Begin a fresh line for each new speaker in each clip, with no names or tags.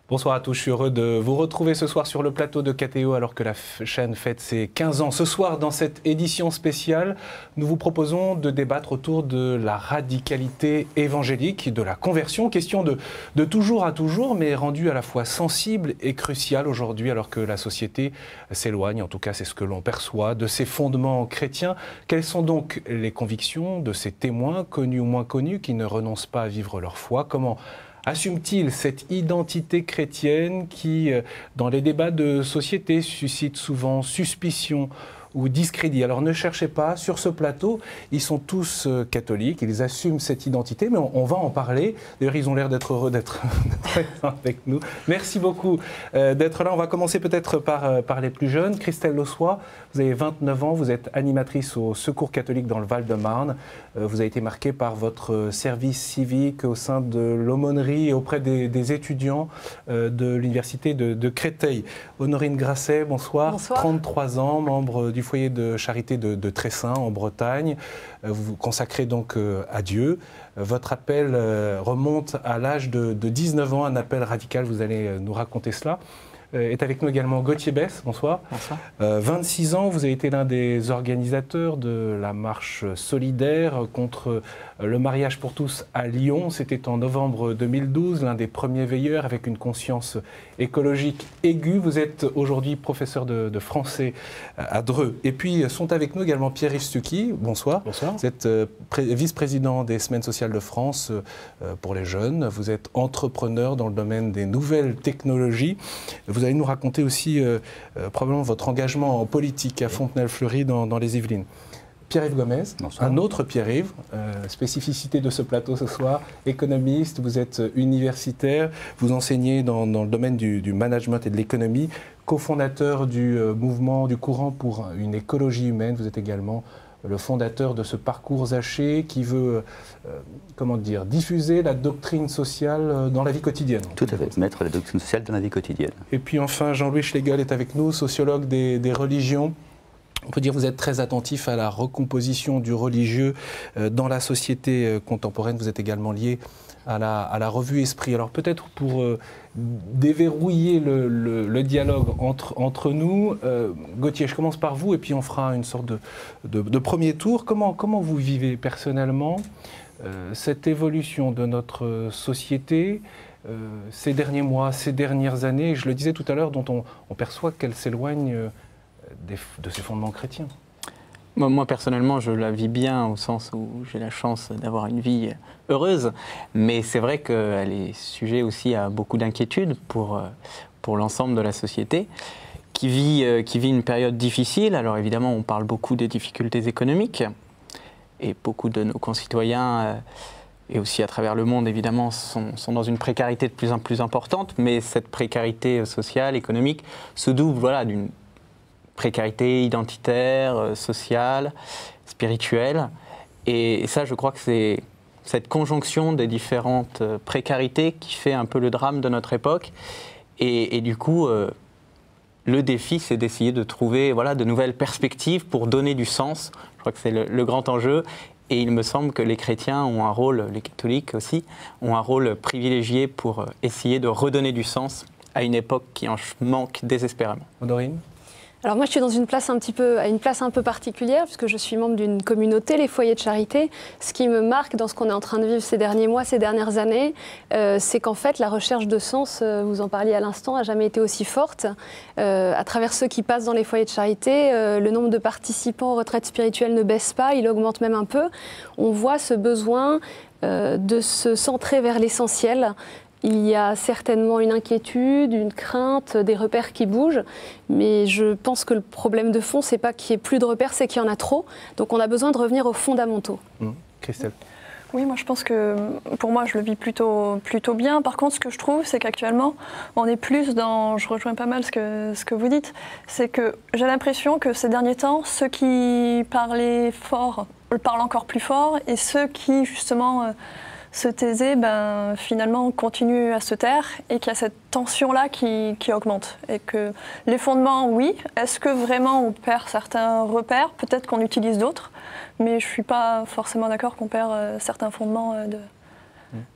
Bonsoir à tous, je suis heureux de vous retrouver ce soir sur le plateau de KTO alors que la chaîne fête ses 15 ans. Ce soir, dans cette édition spéciale, nous vous proposons de débattre autour de la radicalité évangélique, de la conversion, question de toujours à toujours, mais rendue à la fois sensible et cruciale aujourd'hui alors que la société s'éloigne, en tout cas c'est ce que l'on perçoit, de ses fondements chrétiens. Quelles sont donc les convictions de ces témoins, connus ou moins connus, qui ne renoncent pas à vivre leur foi? Comment assume-t-il cette identité chrétienne qui, dans les débats de société, suscite souvent suspicion ou discrédit? Alors ne cherchez pas, sur ce plateau, ils sont tous catholiques, ils assument cette identité, mais on va en parler. D'ailleurs, ils ont l'air d'être heureux d'être avec nous. Merci beaucoup d'être là. On va commencer peut-être par les plus jeunes. Christelle Lossois, vous avez 29 ans, vous êtes animatrice au Secours catholique dans le Val-de-Marne. Vous avez été marquée par votre service civique au sein de l'aumônerie et auprès des étudiants de l'université de Créteil. Honorine Grasset, bonsoir. Bonsoir. 33 ans, membre du foyer de charité de Tressin en Bretagne. Vous vous consacrez donc à Dieu. Votre appel remonte à l'âge de 19 ans, un appel radical, vous allez nous raconter cela. Est avec nous également Gauthier Besse, bonsoir. Bonsoir. 26 ans, vous avez été l'un des organisateurs de la marche solidaire contre le mariage pour tous à Lyon. C'était en novembre 2012, l'un des premiers veilleurs avec une conscience écologique aiguë. Vous êtes aujourd'hui professeur de français à Dreux. Et puis sont avec nous également Pierre-Yves Stucky, bonsoir. Bonsoir. Vous êtes vice-président des Semaines sociales de France pour les jeunes. Vous êtes entrepreneur dans le domaine des nouvelles technologies. Vous allez nous raconter aussi probablement votre engagement en politique à Fontenay-le-Fleury dans les Yvelines. Pierre-Yves Gomez, bonsoir. Un autre Pierre-Yves, spécificité de ce plateau ce soir, économiste, vous êtes universitaire, vous enseignez dans le domaine du management et de l'économie, cofondateur du mouvement, du courant pour une écologie humaine, vous êtes également le fondateur de ce parcours Zaché qui veut, diffuser la doctrine sociale dans la vie quotidienne.
Tout à fait, mettre la doctrine sociale dans la vie quotidienne.
Et puis enfin, Jean-Louis Schlegel est avec nous, sociologue des religions. On peut dire que vous êtes très attentif à la recomposition du religieux dans la société contemporaine. Vous êtes également lié à la revue Esprit. Alors peut-être pour déverrouiller le dialogue entre nous, Gauthier, je commence par vous et puis on fera une sorte de premier tour. Comment vous vivez personnellement cette évolution de notre société ces derniers mois, ces dernières années, je le disais tout à l'heure, dont on perçoit qu'elle s'éloigne de ses fondements chrétiens?
Moi, personnellement, je la vis bien au sens où j'ai la chance d'avoir une vie heureuse, mais c'est vrai qu'elle est sujet aussi à beaucoup d'inquiétudes pour l'ensemble de la société, qui vit une période difficile. Alors évidemment, on parle beaucoup des difficultés économiques, et beaucoup de nos concitoyens, et aussi à travers le monde, évidemment, sont dans une précarité de plus en plus importante, mais cette précarité sociale, économique, se double d'une précarité identitaire, sociale, spirituelle. Et ça, je crois que c'est cette conjonction des différentes précarités qui fait un peu le drame de notre époque. Et du coup, le défi, c'est d'essayer de trouver de nouvelles perspectives pour donner du sens. Je crois que c'est le grand enjeu. Et il me semble que les chrétiens ont un rôle, les catholiques aussi, ont un rôle privilégié pour essayer de redonner du sens à une époque qui en manque désespérément.
Honorine ?
Alors moi, je suis dans une place un peu particulière, puisque je suis membre d'une communauté, les foyers de charité. Ce qui me marque dans ce qu'on est en train de vivre ces derniers mois, ces dernières années, c'est qu'en fait, la recherche de sens, vous en parliez à l'instant, n'a jamais été aussi forte. À travers ceux qui passent dans les foyers de charité, le nombre de participants aux retraites spirituelles ne baisse pas, il augmente même un peu. On voit ce besoin de se centrer vers l'essentiel. Il y a certainement une inquiétude, une crainte, des repères qui bougent, mais je pense que le problème de fond, c'est pas qu'il y ait plus de repères, c'est qu'il y en a trop. Donc on a besoin de revenir aux fondamentaux.
Christelle.
Oui, moi je pense que, pour moi, je le vis plutôt bien. Par contre, ce que je trouve, c'est qu'actuellement, on est plus dans, je rejoins pas mal ce que vous dites, c'est que j'ai l'impression que ces derniers temps, ceux qui parlaient fort parlent encore plus fort, et ceux qui, justement, se taisaient, finalement, continuent à se taire, et qu'il y a cette tension-là qui augmente. Et que les fondements, oui. Est-ce que vraiment on perd certains repères? Peut-être qu'on utilise d'autres, mais je ne suis pas forcément d'accord qu'on perd certains fondements de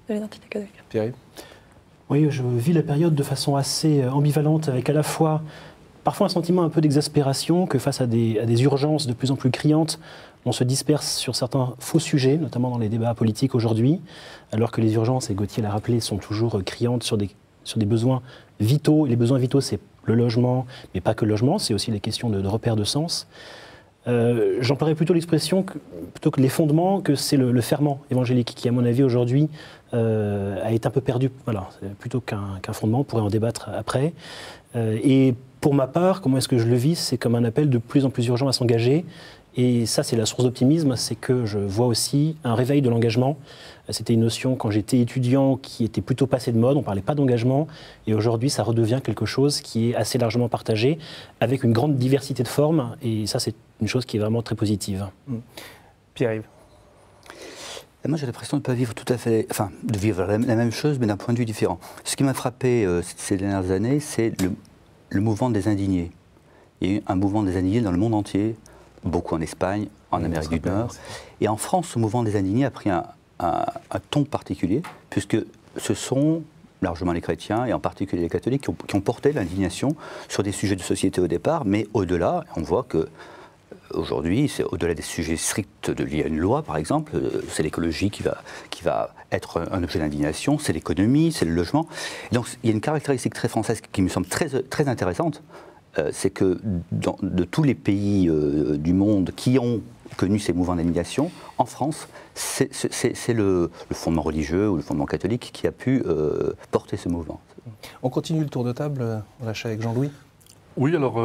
l'identité catholique.
Pierre-Yves ?
Oui, je vis la période de façon assez ambivalente, avec à la fois parfois un sentiment un peu d'exaspération que face à des urgences de plus en plus criantes, on se disperse sur certains faux sujets, notamment dans les débats politiques aujourd'hui, alors que les urgences, et Gauthier l'a rappelé, sont toujours criantes sur des besoins vitaux. Et les besoins vitaux, c'est le logement, mais pas que le logement, c'est aussi les questions de repères de sens. J'emploierais plutôt l'expression, plutôt que les fondements, que c'est le ferment évangélique qui, à mon avis, aujourd'hui, a été un peu perdu. Voilà, plutôt qu'un fondement, on pourrait en débattre après. Et pour ma part, comment est-ce que je le vis? C'est comme un appel de plus en plus urgent à s'engager. Et ça, c'est la source d'optimisme, c'est que je vois aussi un réveil de l'engagement. C'était une notion, quand j'étais étudiant, qui était plutôt passée de mode, on ne parlait pas d'engagement, et aujourd'hui, ça redevient quelque chose qui est assez largement partagé, avec une grande diversité de formes, et ça, c'est une chose qui est vraiment très positive.
Pierre-Yves.
Moi, j'ai l'impression de ne pas vivre tout à fait, enfin, de vivre la même chose, mais d'un point de vue différent. Ce qui m'a frappé ces dernières années, c'est le mouvement des indignés. Il y a eu un mouvement des indignés dans le monde entier, beaucoup en Espagne, en Amérique du Nord. Et en France, ce mouvement des indignés a pris un ton particulier, puisque ce sont largement les chrétiens, et en particulier les catholiques, qui ont porté l'indignation sur des sujets de société au départ, mais au-delà, on voit que aujourd'hui, c'est au-delà des sujets stricts liés à une loi, par exemple, c'est l'écologie qui va être un objet d'indignation, c'est l'économie, c'est le logement. Et donc, il y a une caractéristique très française qui me semble très intéressante, c'est que de tous les pays du monde qui ont connu ces mouvements d'indignation, en France, c'est le fondement religieux ou le fondement catholique qui a pu porter ce mouvement.
On continue le tour de table, avec Jean-Louis.
Oui, alors,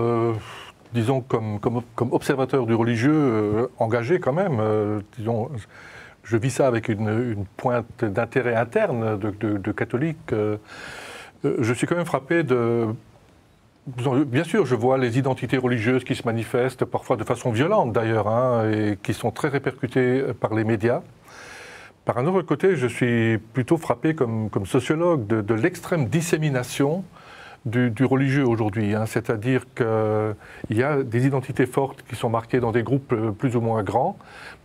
disons, comme observateur du religieux engagé quand même, disons, je vis ça avec une pointe d'intérêt interne de catholique. Je suis quand même frappé de... Bien sûr, je vois les identités religieuses qui se manifestent, parfois de façon violente d'ailleurs, et qui sont très répercutées par les médias. Par un autre côté, je suis plutôt frappé comme sociologue de l'extrême dissémination du religieux aujourd'hui. C'est-à-dire qu'il y a des identités fortes qui sont marquées dans des groupes plus ou moins grands,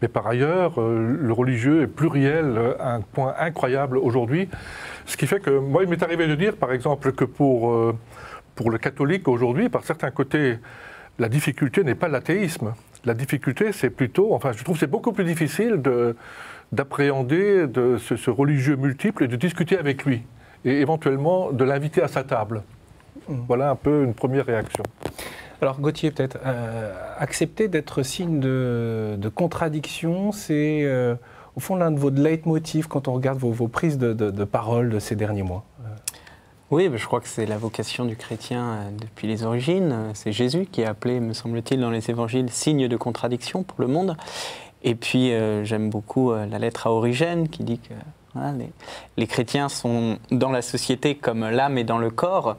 mais par ailleurs, le religieux est pluriel à un point incroyable aujourd'hui. Ce qui fait que, moi, il m'est arrivé de dire, par exemple, que pour le catholique aujourd'hui, par certains côtés, la difficulté n'est pas l'athéisme. La difficulté, c'est plutôt, enfin, je trouve que c'est beaucoup plus difficile d'appréhender ce religieux multiple et de discuter avec lui, et éventuellement de l'inviter à sa table. Voilà un peu une première réaction.
Alors Gauthier, peut-être, accepter d'être signe de contradiction, c'est au fond l'un de vos leitmotifs quand on regarde vos prises de parole de ces derniers mois.
Oui, je crois que c'est la vocation du chrétien depuis les origines. C'est Jésus qui est appelé, me semble-t-il, dans les évangiles, signe de contradiction pour le monde. Et puis, j'aime beaucoup la lettre à Origène qui dit que voilà, les chrétiens sont dans la société comme l'âme est dans le corps,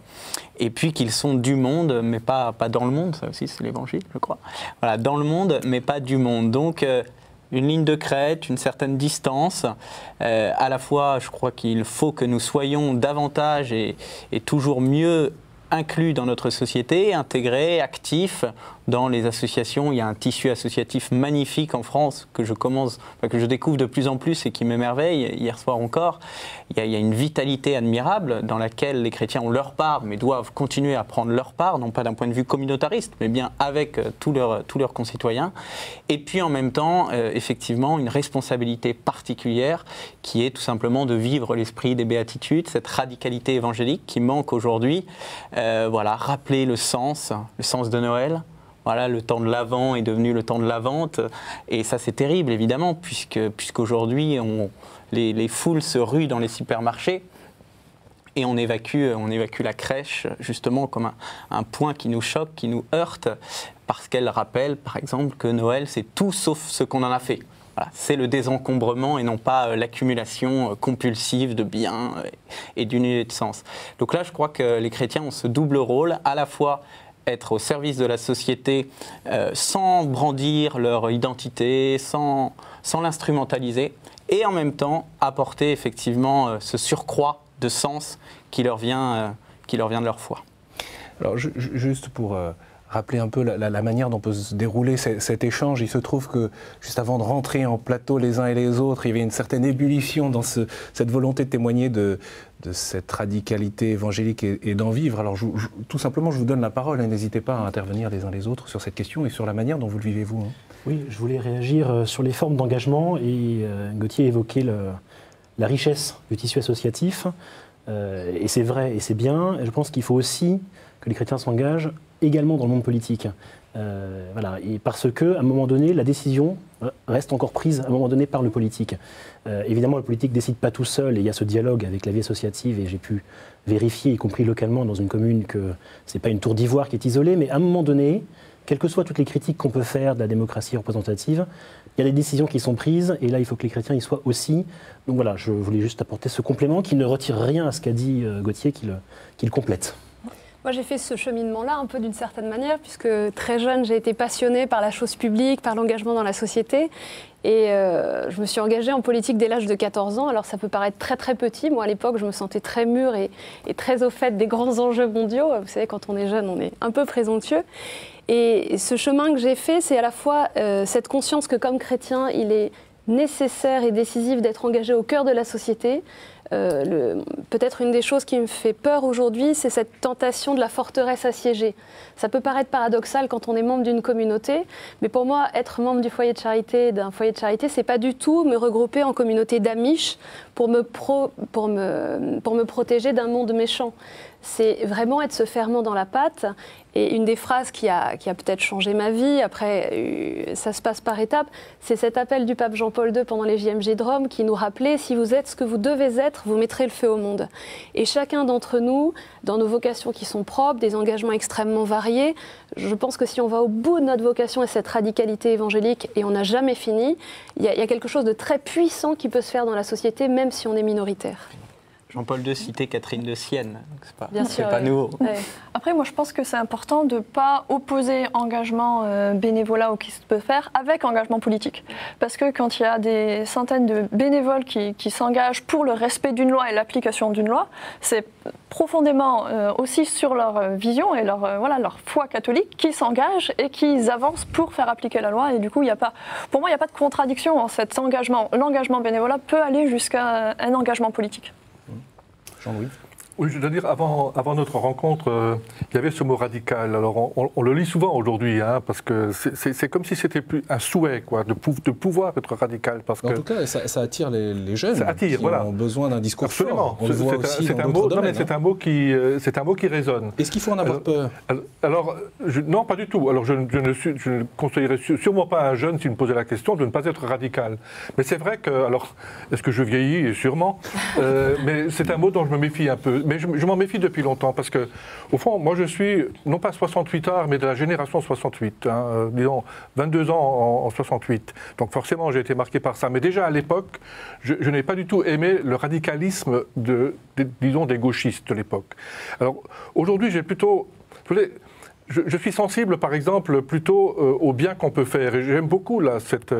et puis qu'ils sont du monde, mais pas dans le monde. Ça aussi, c'est l'évangile, je crois. Voilà, dans le monde, mais pas du monde. Donc, une ligne de crête, une certaine distance. À la fois, je crois qu'il faut que nous soyons davantage et toujours mieux inclus dans notre société, intégrés, actifs dans les associations. Il y a un tissu associatif magnifique en France que je découvre de plus en plus et qui m'émerveille, hier soir encore. Il y a une vitalité admirable dans laquelle les chrétiens ont leur part, mais doivent continuer à prendre leur part, non pas d'un point de vue communautariste, mais bien avec tous leurs concitoyens. Et puis en même temps, effectivement, une responsabilité particulière qui est tout simplement de vivre l'esprit des béatitudes, cette radicalité évangélique qui manque aujourd'hui. Voilà, rappeler le sens de Noël. Voilà, le temps de l'Avent est devenu le temps de la vente, et ça c'est terrible évidemment, puisqu'aujourd'hui les foules se ruent dans les supermarchés, et on évacue la crèche justement comme un point qui nous choque, qui nous heurte, parce qu'elle rappelle par exemple que Noël c'est tout sauf ce qu'on en a fait. Voilà, c'est le désencombrement et non pas l'accumulation compulsive de biens et d'unité de sens. Donc là je crois que les chrétiens ont ce double rôle, à la fois être au service de la société sans brandir leur identité, sans l'instrumentaliser, et en même temps apporter effectivement ce surcroît de sens qui leur vient de leur foi.
Alors juste pour rappeler un peu la manière dont peut se dérouler cet échange. Il se trouve que juste avant de rentrer en plateau les uns et les autres, il y avait une certaine ébullition dans cette volonté de témoigner de cette radicalité évangélique et d'en vivre. Alors tout simplement, je vous donne la parole, hein, n'hésitez pas à intervenir les uns les autres sur cette question et sur la manière dont vous le vivez vous. Hein.
Oui, je voulais réagir sur les formes d'engagement et Gauthier évoquait la richesse du tissu associatif. Et c'est vrai et c'est bien. Et je pense qu'il faut aussi que les chrétiens s'engagent également dans le monde politique. Voilà. Et parce qu'à un moment donné, la décision reste encore prise à un moment donné par le politique. Évidemment, le politique ne décide pas tout seul et il y a ce dialogue avec la vie associative et j'ai pu vérifier, y compris localement dans une commune, que ce n'est pas une tour d'ivoire qui est isolée, mais à un moment donné, quelles que soient toutes les critiques qu'on peut faire de la démocratie représentative, il y a des décisions qui sont prises et là, il faut que les chrétiens y soient aussi. Donc voilà, je voulais juste apporter ce complément qui ne retire rien à ce qu'a dit Gauthier, qui le complète.
Moi, j'ai fait ce cheminement-là un peu d'une certaine manière, puisque très jeune, j'ai été passionnée par la chose publique, par l'engagement dans la société. Et je me suis engagée en politique dès l'âge de 14 ans. Alors ça peut paraître très très petit. Moi, à l'époque, je me sentais très mûre et très au fait des grands enjeux mondiaux. Vous savez, quand on est jeune, on est un peu présomptueux. Et ce chemin que j'ai fait, c'est à la fois cette conscience que comme chrétien, il est nécessaire et décisif d'être engagé au cœur de la société. Peut-être une des choses qui me fait peur aujourd'hui, c'est cette tentation de la forteresse assiégée. Ça peut paraître paradoxal quand on est membre d'une communauté, mais pour moi, être membre du foyer de charité, d'un foyer de charité, c'est pas du tout me regrouper en communauté d'amish pour me protéger d'un monde méchant. C'est vraiment être ce ferment dans la pâte. Et une des phrases qui a peut-être changé ma vie, après ça se passe par étapes, c'est cet appel du pape Jean-Paul II pendant les JMJ de Rome qui nous rappelait « Si vous êtes ce que vous devez être, vous mettrez le feu au monde ». Et chacun d'entre nous, dans nos vocations qui sont propres, des engagements extrêmement variés, je pense que si on va au bout de notre vocation et cette radicalité évangélique, et on n'a jamais fini, il y a quelque chose de très puissant qui peut se faire dans la société, même si on est minoritaire.
Jean-Paul II citait Catherine de Sienne,
c'est
pas nouveau.
Ouais.
Après, moi, je pense que c'est important de ne pas opposer engagement bénévolat ou qui se peut faire avec engagement politique. Parce que quand il y a des centaines de bénévoles qui s'engagent pour le respect d'une loi et l'application d'une loi, c'est profondément aussi sur leur vision et leur foi catholique qui s'engagent et qui avancent pour faire appliquer la loi. Et du coup, pour moi, il n'y a pas de contradiction en cet engagement. L'engagement bénévolat peut aller jusqu'à un engagement politique.
Jean-Louis ?
Oui, je dois dire, avant notre rencontre, il y avait ce mot radical. Alors, on le lit souvent aujourd'hui, hein, parce que c'est comme si c'était plus un souhait, quoi, de pouvoir être radical. Parce
en tout cas, ça attire les jeunes
ça attire,
qui
voilà.
ont besoin d'un discours
Absolument.
fort. On le voit aussi dans d'autres domaines.
C'est un mot qui résonne.
Est-ce qu'il faut en avoir peur ?
Alors, non, pas du tout. Alors, je ne conseillerais sûrement pas à un jeune, s'il me posait la question, de ne pas être radical. Mais c'est vrai que, alors, est-ce que je vieillis ? Sûrement. Mais c'est un mot dont je me méfie un peu. Mais je m'en méfie depuis longtemps, parce que, au fond, moi je suis, non pas 68ard, mais de la génération 68, hein, disons 22 ans en 68. Donc forcément, j'ai été marqué par ça. Mais déjà à l'époque, je n'ai pas du tout aimé le radicalisme disons, des gauchistes de l'époque. Alors aujourd'hui, j'ai plutôt... Je suis sensible, par exemple, plutôt au bien qu'on peut faire. Et j'aime beaucoup là,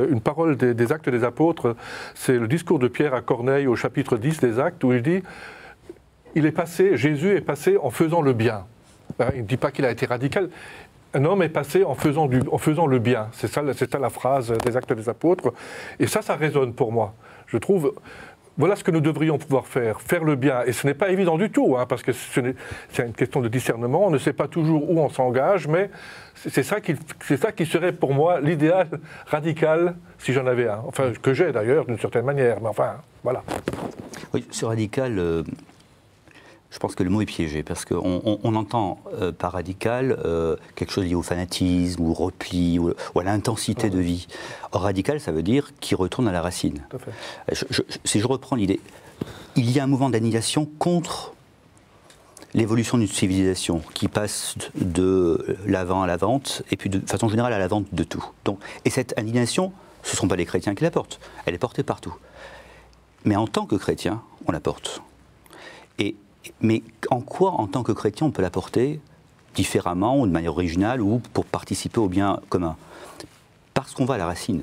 une parole des Actes des Apôtres. C'est le discours de Pierre à Corneille au chapitre 10 des Actes, où il dit... Jésus est passé en faisant le bien. Il ne dit pas qu'il a été radical. Un homme est passé en faisant le bien. C'est ça la phrase des Actes des Apôtres. Et ça résonne pour moi. Je trouve, voilà ce que nous devrions pouvoir faire le bien. Et ce n'est pas évident du tout, hein, parce que c'est une question de discernement. On ne sait pas toujours où on s'engage, mais c'est ça qui serait pour moi l'idéal radical, si j'en avais un. Enfin, que j'ai d'ailleurs, d'une certaine manière. Mais enfin, voilà.
Oui, ce radical... Je pense que le mot est piégé, parce qu'on entend par radical quelque chose lié au fanatisme, au repli, ou à l'intensité de vie. Or, radical, ça veut dire qui retourne à la racine.
Tout à fait.
Si je reprends l'idée, il y a un mouvement d'annihilation contre l'évolution d'une civilisation qui passe de l'avant à la vente, et puis de façon générale à la vente de tout. Et cette indignation, ce ne sont pas les chrétiens qui la portent, elle est portée partout. Mais en tant que chrétien, on la porte. Mais en quoi, en tant que chrétien, on peut la porter différemment ou de manière originale ou pour participer au bien commun ? Parce qu'on va à la racine.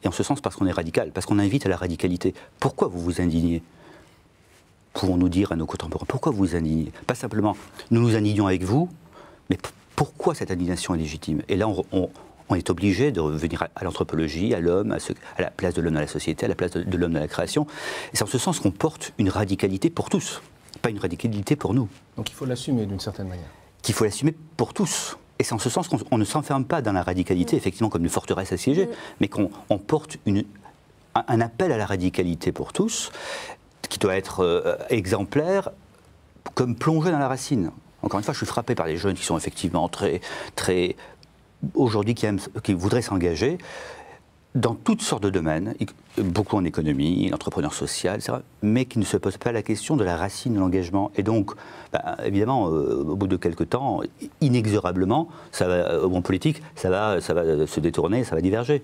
Et en ce sens, parce qu'on est radical, parce qu'on invite à la radicalité. Pourquoi vous vous indignez ? Pouvons-nous dire à nos contemporains, pourquoi vous vous indignez ? Pas simplement, nous nous indignons avec vous, mais pourquoi cette indignation est légitime. Et là, on est obligé de revenir à l'anthropologie, à l'homme, à la place de l'homme dans la société, à la place de l'homme dans la création. Et c'est en ce sens qu'on porte une radicalité pour tous, pas une radicalité pour nous.
Donc il faut l'assumer d'une certaine manière.
Qu'il faut l'assumer pour tous. Et c'est en ce sens qu'on ne s'enferme pas dans la radicalité, effectivement, comme une forteresse assiégée, mais qu'on porte un appel à la radicalité pour tous, qui doit être exemplaire, comme plongé dans la racine. Encore une fois, je suis frappé par les jeunes qui sont effectivement très aujourd'hui, qui voudraient s'engager dans toutes sortes de domaines, beaucoup en économie, l'entrepreneur social, etc., mais qui ne se posent pas la question de la racine de l'engagement. Et donc, évidemment, au bout de quelques temps, inexorablement, en politique, ça va se détourner, ça va diverger,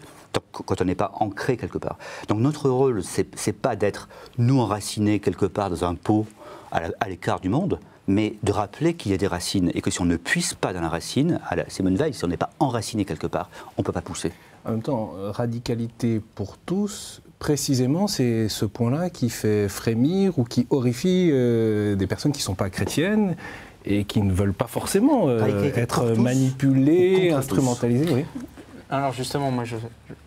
quand on n'est pas ancré quelque part. Donc notre rôle, c'est pas d'être, nous, enracinés quelque part dans un pot à l'écart du monde, mais de rappeler qu'il y a des racines, et que si on ne puise pas dans la racine, à la Simone Veil, si on n'est pas enraciné quelque part, on ne peut pas pousser.
En même temps, radicalité pour tous, précisément, c'est ce point-là qui fait frémir ou qui horrifie des personnes qui ne sont pas chrétiennes et qui ne veulent pas forcément être manipulées, instrumentalisées. Oui.
Alors justement, moi je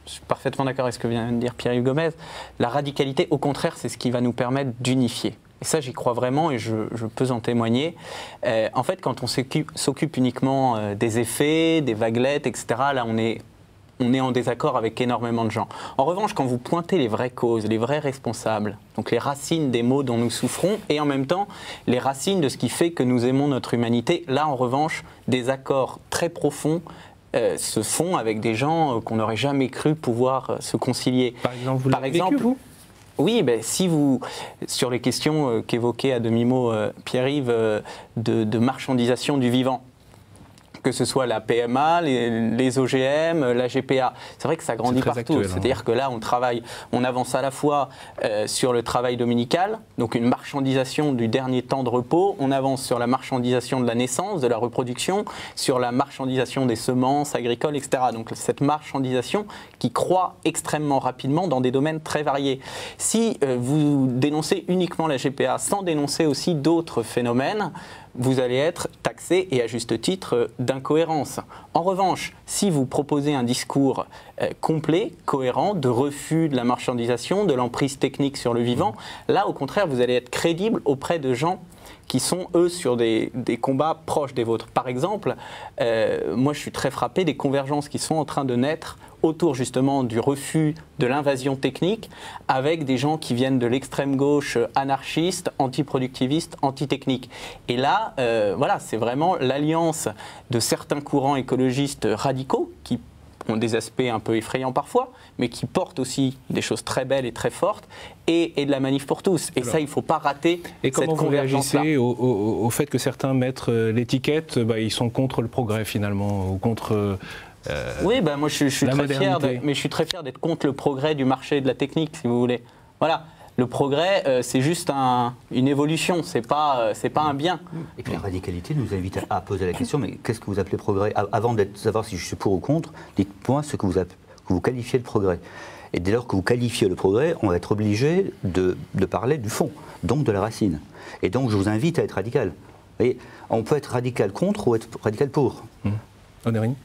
suis parfaitement d'accord avec ce que vient de dire Pierre-Yves Gomez. La radicalité, au contraire, c'est ce qui va nous permettre d'unifier. Et ça, j'y crois vraiment et je peux en témoigner. En fait, quand on s'occupe uniquement des effets, des vaguelettes, etc., là, on est en désaccord avec énormément de gens. En revanche, quand vous pointez les vraies causes, les vrais responsables, donc les racines des maux dont nous souffrons, et en même temps, les racines de ce qui fait que nous aimons notre humanité, là, en revanche, des accords très profonds se font avec des gens qu'on n'aurait jamais cru pouvoir se concilier.
Par exemple, vous l'avez vécu, vous ?
Oui, si vous, sur les questions qu'évoquait à demi-mot Pierre-Yves de marchandisation du vivant, que ce soit la PMA, les OGM, la GPA. C'est vrai que ça grandit partout. C'est-à-dire que là, on avance à la fois sur le travail dominical, donc une marchandisation du dernier temps de repos, on avance sur la marchandisation de la naissance, de la reproduction, sur la marchandisation des semences agricoles, etc. Donc cette marchandisation qui croît extrêmement rapidement dans des domaines très variés. Si vous dénoncez uniquement la GPA sans dénoncer aussi d'autres phénomènes, vous allez être taxé, et à juste titre, d'incohérence. En revanche, si vous proposez un discours complet, cohérent, de refus de la marchandisation, de l'emprise technique sur le vivant, là, au contraire, vous allez être crédible auprès de gens qui sont, eux, sur des combats proches des vôtres. Par exemple, moi, je suis très frappé des convergences qui sont en train de naître autour justement du refus de l'invasion technique, avec des gens qui viennent de l'extrême gauche anarchiste, antiproductiviste, antitechnique. Et là, voilà, c'est vraiment l'alliance de certains courants écologistes radicaux qui ont des aspects un peu effrayants parfois, mais qui portent aussi des choses très belles et très fortes, et de la manif pour tous. Et alors, ça, il ne faut pas rater cette convergence-là. Et comment vous réagissez
au fait que certains mettent l'étiquette, ils sont contre le progrès finalement, ou contre...
oui, moi je suis très fier, mais je suis très fier d'être contre le progrès du marché de la technique, si vous voulez. Voilà, le progrès, c'est juste une évolution, c'est pas un bien.
Et puis la radicalité nous invite à poser la question, mais qu'est-ce que vous appelez progrès? Avant de savoir si je suis pour ou contre, dites-moi ce que vous qualifiez de progrès. Et dès lors que vous qualifiez le progrès, on va être obligé de parler du fond, donc de la racine. Et donc je vous invite à être radical. Vous voyez, on peut être radical contre ou être radical pour.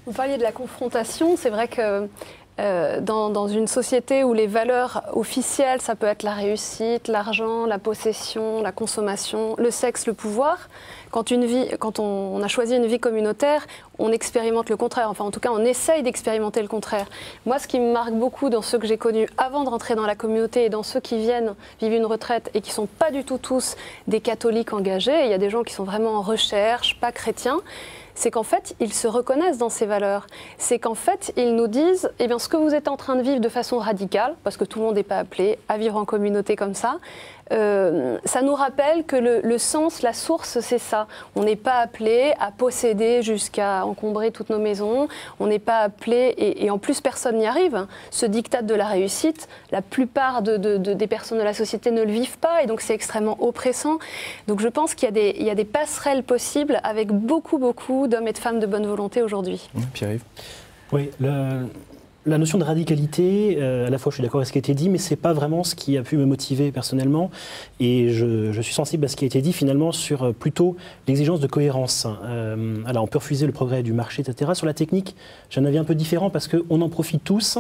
Vous parliez de la confrontation, c'est vrai que dans une société où les valeurs officielles, ça peut être la réussite, l'argent, la possession, la consommation, le sexe, le pouvoir, quand on a choisi une vie communautaire, on expérimente le contraire. Enfin, en tout cas, on essaye d'expérimenter le contraire. Moi, ce qui me marque beaucoup dans ceux que j'ai connus avant de rentrer dans la communauté et dans ceux qui viennent vivre une retraite et qui ne sont pas du tout tous des catholiques engagés, il y a des gens qui sont vraiment en recherche, pas chrétiens, c'est qu'en fait, ils se reconnaissent dans ces valeurs. C'est qu'en fait, ils nous disent, eh bien, ce que vous êtes en train de vivre de façon radicale, parce que tout le monde n'est pas appelé à vivre en communauté comme ça nous rappelle que le sens, la source, c'est ça. On n'est pas appelé à posséder jusqu'à encombrer toutes nos maisons. On n'est pas appelé, et en plus, personne n'y arrive. Ce diktat de la réussite, la plupart des personnes de la société ne le vivent pas, et donc c'est extrêmement oppressant. Donc je pense qu'il y a des passerelles possibles avec beaucoup d'hommes et de femmes de bonne volonté aujourd'hui.
Pierre-Yves.
Oui, La notion de radicalité, à la fois je suis d'accord avec ce qui a été dit, mais ce n'est pas vraiment ce qui a pu me motiver personnellement. Et je suis sensible à ce qui a été dit finalement sur plutôt l'exigence de cohérence. Alors on peut refuser le progrès du marché, etc. Sur la technique, j'ai un avis un peu différent parce qu'on en profite tous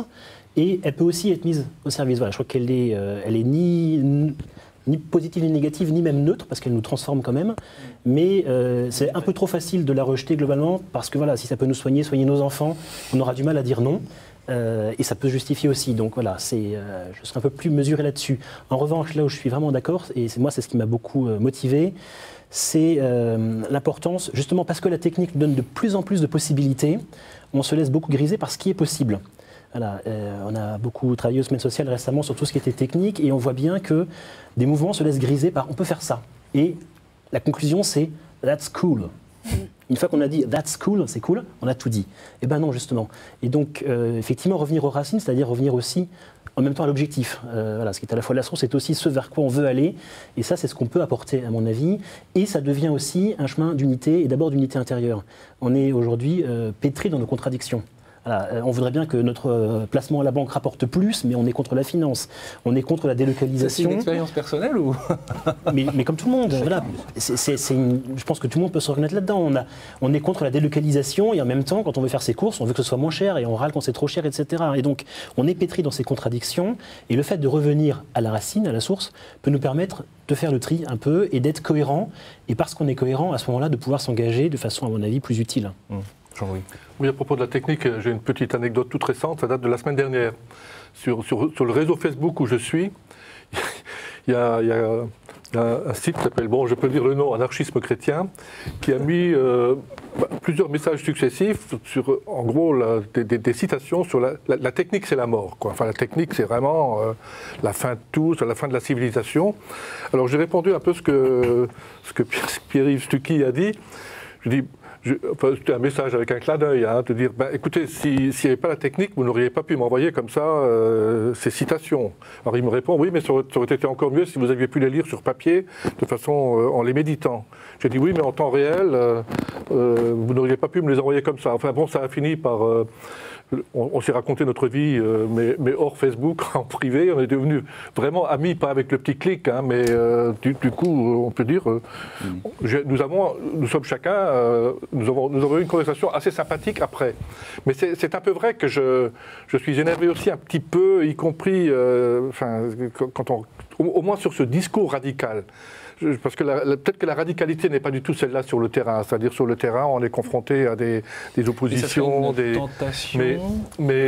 et elle peut aussi être mise au service. Voilà, je crois qu'elle est, elle est ni positive ni négative, ni même neutre, parce qu'elle nous transforme quand même. Mais c'est un peu trop facile de la rejeter globalement, parce que voilà, si ça peut nous soigner nos enfants, on aura du mal à dire non. Et ça peut justifier aussi. Donc voilà, je serai un peu plus mesuré là-dessus. En revanche, là où je suis vraiment d'accord, et moi c'est ce qui m'a beaucoup motivé, c'est l'importance, justement parce que la technique donne de plus en plus de possibilités, on se laisse beaucoup griser par ce qui est possible. Voilà, on a beaucoup travaillé aux semaines sociales récemment sur tout ce qui était technique et on voit bien que des mouvements se laissent griser par on peut faire ça. Et la conclusion c'est that's cool. Une fois qu'on a dit that's cool, c'est cool, on a tout dit. Eh bien non, justement. Et donc, effectivement, revenir aux racines, c'est-à-dire revenir aussi en même temps à l'objectif. Voilà, ce qui est à la fois la source, c'est aussi ce vers quoi on veut aller. Et ça, c'est ce qu'on peut apporter, à mon avis. Et ça devient aussi un chemin d'unité, et d'abord d'unité intérieure. On est aujourd'hui pétri dans nos contradictions. Voilà, on voudrait bien que notre placement à la banque rapporte plus, mais on est contre la finance, on est contre la délocalisation.
C'est une expérience personnelle ou
mais comme tout le monde, voilà. Je pense que tout le monde peut se reconnaître là-dedans. On est contre la délocalisation et en même temps, quand on veut faire ses courses, on veut que ce soit moins cher et on râle quand c'est trop cher, etc. Et donc, on est pétri dans ces contradictions et le fait de revenir à la racine, à la source, peut nous permettre de faire le tri un peu et d'être cohérent. Et parce qu'on est cohérent, à ce moment-là, de pouvoir s'engager de façon, à mon avis, plus utile.
Jean-Louis.
Oui, à propos de la technique, j'ai une petite anecdote toute récente, ça date de la semaine dernière. Sur le réseau Facebook où je suis, il y a un site qui s'appelle, bon, je peux dire le nom, Anarchisme chrétien, qui a mis plusieurs messages successifs sur, en gros, des citations sur la technique, c'est la mort, quoi. Enfin, la technique, c'est vraiment la fin de tout, c'est la fin de la civilisation. Alors, j'ai répondu un peu ce que Pierre-Yves Stucky a dit. Je dis, c'était un message avec un clin d'œil, de dire, écoutez, s'il n'y avait pas la technique, vous n'auriez pas pu m'envoyer comme ça ces citations. Alors il me répond, oui, mais ça aurait été encore mieux si vous aviez pu les lire sur papier, de façon en les méditant. J'ai dit, oui, mais en temps réel, vous n'auriez pas pu me les envoyer comme ça. Enfin bon, ça a fini par... on s'est raconté notre vie, mais hors Facebook, en privé. On est devenus vraiment amis, pas avec le petit clic, mais du coup, on peut dire, nous sommes chacun, nous avons eu une conversation assez sympathique après. Mais c'est un peu vrai que je suis énervé aussi un petit peu, y compris, quand au moins sur ce discours radical. Parce que peut-être que la radicalité n'est pas du tout celle-là sur le terrain. C'est-à-dire sur le terrain, on est confronté à des oppositions, des
tentations.
Mais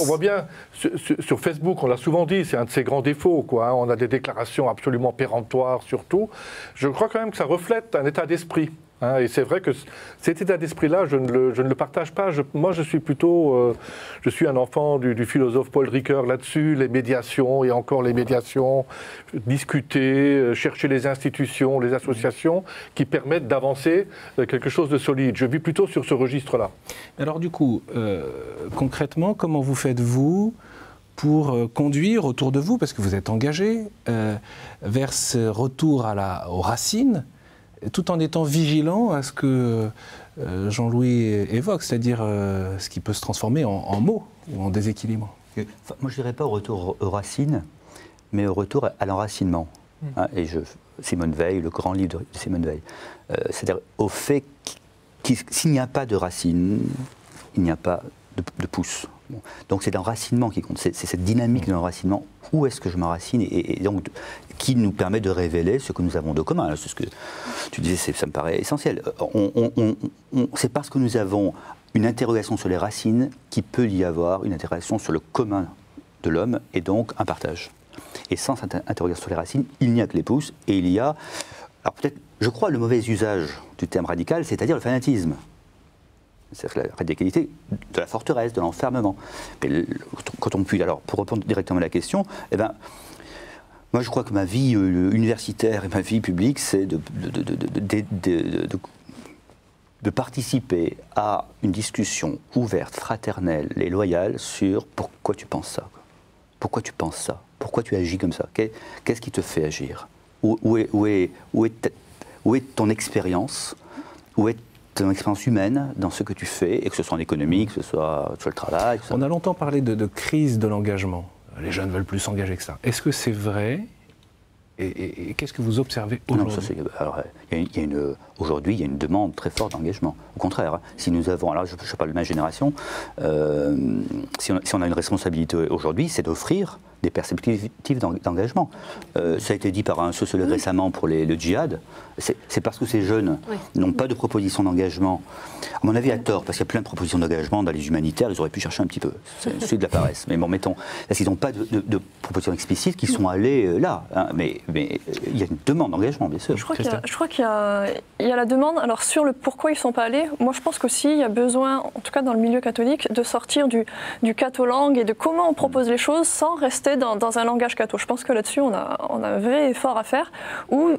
on voit bien sur Facebook, on l'a souvent dit, c'est un de ses grands défauts, quoi. On a des déclarations absolument péremptoires sur tout. Je crois quand même que ça reflète un état d'esprit. Et c'est vrai que cet état d'esprit-là, je ne le partage pas. Moi, je suis plutôt... je suis un enfant du philosophe Paul Ricoeur là-dessus, les médiations, et encore les médiations, discuter, chercher les institutions, les associations qui permettent d'avancer quelque chose de solide. Je vis plutôt sur ce registre-là.
Alors du coup, concrètement, comment vous faites-vous pour conduire autour de vous, parce que vous êtes engagé, vers ce retour aux racines, tout en étant vigilant à ce que Jean-Louis évoque, c'est-à-dire ce qui peut se transformer en mots ou en déséquilibre.
Moi, je ne dirais pas au retour aux racines, mais au retour à l'enracinement. Simone Veil, le grand livre de Simone Veil. C'est-à-dire au fait s'il n'y a pas de racines, il n'y a pas de pouce. Bon. Donc c'est l'enracinement qui compte, c'est cette dynamique de l'enracinement. Où est-ce que je m'enracine et donc qui nous permet de révéler ce que nous avons de commun. C'est ce que tu disais, ça me paraît essentiel. C'est parce que nous avons une interrogation sur les racines qu'il peut y avoir une interrogation sur le commun de l'homme et donc un partage. Et sans cette interrogation sur les racines, il n'y a que les pouces et il y a, alors peut-être, je crois, le mauvais usage du terme radical, c'est-à-dire le fanatisme. C'est-à-dire la radicalité de la forteresse, de l'enfermement. Mais quand on peut, alors pour répondre directement à la question, eh ben, moi je crois que ma vie universitaire et ma vie publique, c'est de participer à une discussion ouverte, fraternelle et loyale sur pourquoi tu penses ça. Pourquoi tu penses ça? Pourquoi tu agis comme ça? Qu'est-ce qui te fait agir? Où est ton expérience? Où est ton expérience humaine dans ce que tu fais, et que ce soit en économie, que ce soit sur le travail.
On a longtemps parlé de crise de l'engagement. Les jeunes veulent plus s'engager que ça. Est-ce que c'est vrai? Et qu'est-ce que vous observez aujourd'hui?
Aujourd'hui, il y a une demande très forte d'engagement. Au contraire, hein, si nous avons, alors je parle de ma génération, si on a une responsabilité aujourd'hui, c'est d'offrir des perspectives d'engagement. Ça a été dit par un sociologue récemment pour le djihad. C'est parce que ces jeunes n'ont pas de proposition d'engagement, à mon avis à tort, parce qu'il y a plein de propositions d'engagement dans les humanitaires, ils auraient pu chercher un petit peu. C'est de la paresse. Mais bon, mettons, parce qu'ils n'ont pas de propositions explicites qui sont allés là. Hein, mais il y a une demande d'engagement, bien sûr.
Je crois qu'il y a la demande. Alors sur le pourquoi ils ne sont pas allés, moi je pense qu'aussi il y a besoin, en tout cas dans le milieu catholique, de sortir du catho-langue et de comment on propose les choses sans rester dans un langage catho. Je pense que là-dessus on a un vrai effort à faire, ou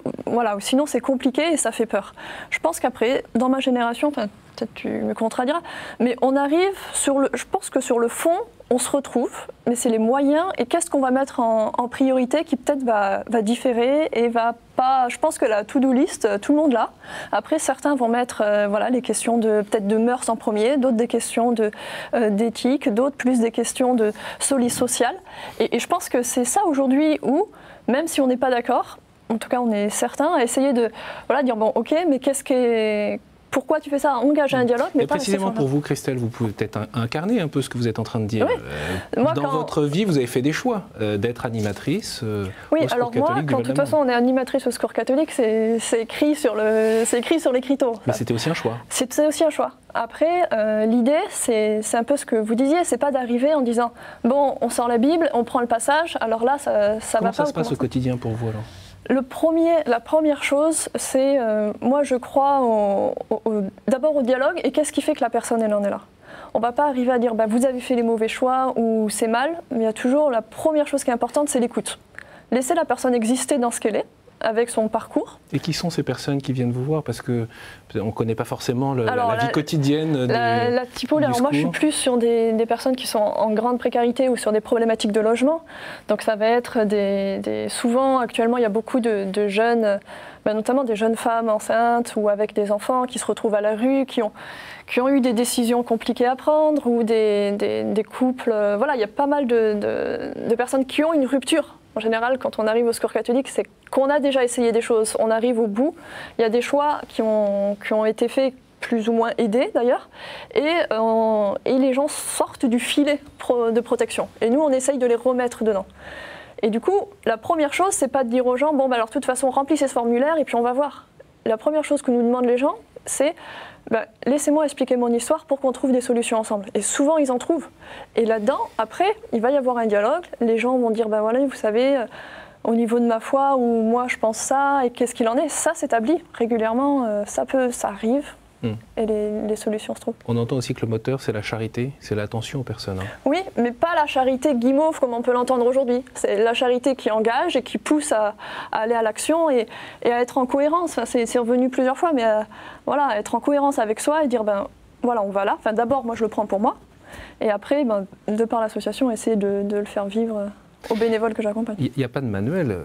sinon c'est compliqué et ça fait peur. Je pense qu'après, dans ma génération, enfin peut-être tu me contrediras, mais on arrive je pense que sur le fond, on se retrouve, mais c'est les moyens et qu'est-ce qu'on va mettre en priorité qui peut-être va différer et va pas. Je pense que la to-do list, tout le monde l'a. Après, certains vont mettre les questions peut-être de mœurs en premier, d'autres des questions d'éthique, d'autres plus des questions de solidarité sociale. Et je pense que c'est ça aujourd'hui où, même si on n'est pas d'accord, en tout cas on est certain, à essayer de dire bon ok, mais pourquoi tu fais ça? Engager un dialogue, mais pas
précisément pour vous, Christelle, vous pouvez peut-être incarner un peu ce que vous êtes en train de dire.
Oui.
Dans votre vie, vous avez fait des choix d'être animatrice.
Oui, alors moi, quand de toute façon on est animatrice au Secours catholique, c'est écrit sur l'écriteau.
Mais c'était aussi un choix.
C'était aussi un choix. Après, l'idée, c'est un peu ce que vous disiez, c'est pas d'arriver en disant bon, on sort la Bible, on prend le passage, alors là, ça va pas.
Comment ça se passe au quotidien pour vous alors?
La première chose, c'est, moi je crois d'abord au dialogue et qu'est-ce qui fait que la personne elle en est là. On ne va pas arriver à dire vous avez fait les mauvais choix ou c'est mal, mais il y a toujours la première chose qui est importante, c'est l'écoute. Laisser la personne exister dans ce qu'elle est, avec son parcours.
Et qui sont ces personnes qui viennent vous voir? Parce qu'on ne connaît pas forcément la vie quotidienne
la typo, alors moi je suis plus sur des personnes qui sont en grande précarité ou sur des problématiques de logement. Donc ça va être souvent, actuellement il y a beaucoup de jeunes, notamment des jeunes femmes enceintes ou avec des enfants qui se retrouvent à la rue, qui ont eu des décisions compliquées à prendre ou des couples. Il y a pas mal de personnes qui ont une rupture. En général, quand on arrive au Secours catholique, c'est qu'on a déjà essayé des choses, on arrive au bout. Il y a des choix qui ont été faits, plus ou moins aidés d'ailleurs, et les gens sortent du filet de protection. Et nous, on essaye de les remettre dedans. Et du coup, la première chose, c'est pas de dire aux gens, alors de toute façon, remplissez ce formulaire et puis on va voir. La première chose que nous demandent les gens, c'est laissez-moi expliquer mon histoire pour qu'on trouve des solutions ensemble. Et souvent, ils en trouvent. Et là-dedans, après, il va y avoir un dialogue. Les gens vont dire, vous savez, au niveau de ma foi, ou moi, je pense ça, et qu'est-ce qu'il en est? Ça s'établit régulièrement, ça arrive. Et les solutions se trouvent.
On entend aussi que le moteur, c'est la charité, c'est l'attention aux personnes. Hein.
Oui, mais pas la charité guimauve comme on peut l'entendre aujourd'hui. C'est la charité qui engage et qui pousse à aller à l'action et à être en cohérence. Enfin, c'est revenu plusieurs fois, mais être en cohérence avec soi et dire, on va là. Enfin, d'abord, moi, je le prends pour moi. Et après, de par l'association, essayer de le faire vivre aux bénévoles que j'accompagne.
Il n'y a pas de manuel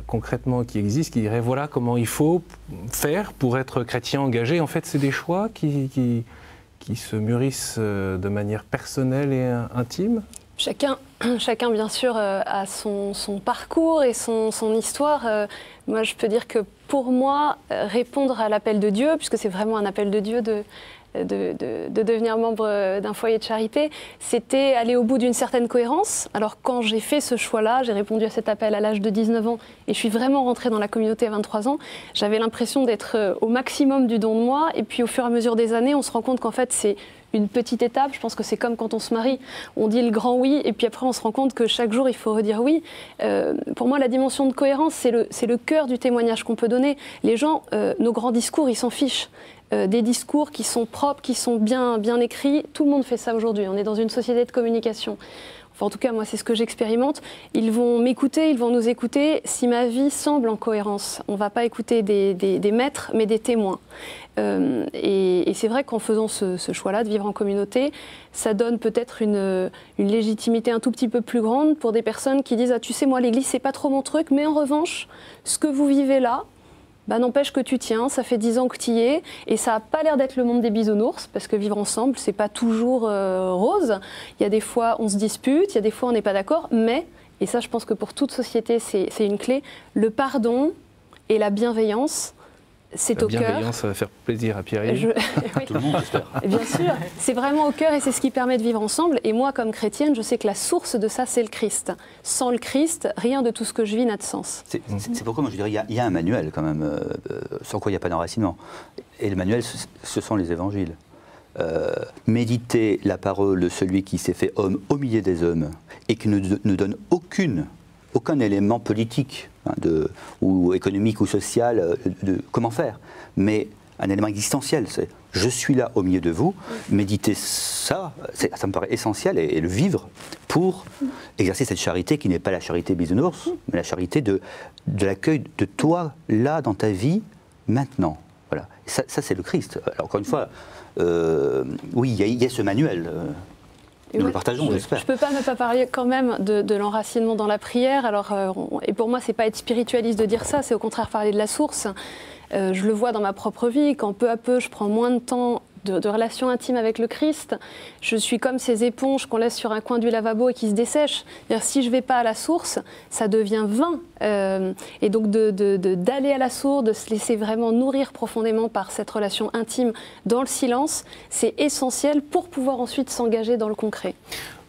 concrètement qui existe, qui dirait voilà comment il faut faire pour être chrétien engagé. En fait, c'est des choix qui se mûrissent de manière personnelle et intime.
Chacun, bien sûr, a son parcours et son histoire. Moi, je peux dire que pour moi, répondre à l'appel de Dieu, puisque c'est vraiment un appel de Dieu de devenir membre d'un foyer de charité, c'était aller au bout d'une certaine cohérence. Alors quand j'ai fait ce choix-là, j'ai répondu à cet appel à l'âge de 19 ans et je suis vraiment rentrée dans la communauté à 23 ans, j'avais l'impression d'être au maximum du don de moi et puis au fur et à mesure des années, on se rend compte qu'en fait c'est une petite étape. Je pense que c'est comme quand on se marie, on dit le grand oui et puis après on se rend compte que chaque jour il faut redire oui. Pour moi la dimension de cohérence c'est le cœur du témoignage qu'on peut donner. Les gens, nos grands discours, ils s'en fichent. Des discours qui sont propres, qui sont bien écrits. Tout le monde fait ça aujourd'hui. On est dans une société de communication. Enfin, en tout cas, moi, c'est ce que j'expérimente. Ils vont m'écouter, ils vont nous écouter si ma vie semble en cohérence. On ne va pas écouter des maîtres, mais des témoins. Et c'est vrai qu'en faisant ce choix-là de vivre en communauté, ça donne peut-être une légitimité un tout petit peu plus grande pour des personnes qui disent « Ah, tu sais, moi, l'Église, c'est pas trop mon truc, mais en revanche, ce que vous vivez là, bah, n'empêche que tu tiens, ça fait 10 ans que tu y es, et ça n'a pas l'air d'être le monde des bisounours, parce que vivre ensemble, c'est pas toujours rose. Il y a des fois, on se dispute, il y a des fois, on n'est pas d'accord, mais, et ça, je pense que pour toute société, c'est une clé, le pardon et la bienveillance, c'est au cœur.
La bienveillance, ça va faire plaisir à Pierre-Yves.
Oui. Tout le monde, j'espère.
Bien sûr, c'est vraiment au cœur et c'est ce qui permet de vivre ensemble. Et moi, comme chrétienne, je sais que la source de ça, c'est le Christ. Sans le Christ, rien de tout ce que je vis n'a de sens.
C'est pourquoi moi je dirais il y a un manuel quand même, sans quoi il n'y a pas d'enracinement. Et le manuel, ce sont les évangiles. Méditer la parole de celui qui s'est fait homme au milieu des hommes et qui ne donne aucun élément politique ou économique ou social de comment faire, mais un élément existentiel, c'est je suis là au milieu de vous, méditer ça, ça me paraît essentiel et le vivre pour exercer cette charité qui n'est pas la charité bisounours, mais la charité de l'accueil de toi là dans ta vie maintenant. Voilà. Ça c'est le Christ. Alors, encore une fois, oui, il y a ce manuel. Nous le partageons, j'espère.
Je ne peux pas ne pas parler quand même de l'enracinement dans la prière. Alors, et pour moi, ce n'est pas être spiritualiste de dire ça, c'est au contraire parler de la source. Je le vois dans ma propre vie, quand peu à peu je prends moins de temps de relations intimes avec le Christ, je suis comme ces éponges qu'on laisse sur un coin du lavabo et qui se dessèchent. Si je ne vais pas à la source, ça devient vain. Et donc d'aller à la source, de se laisser vraiment nourrir profondément par cette relation intime dans le silence, c'est essentiel pour pouvoir ensuite s'engager dans le concret.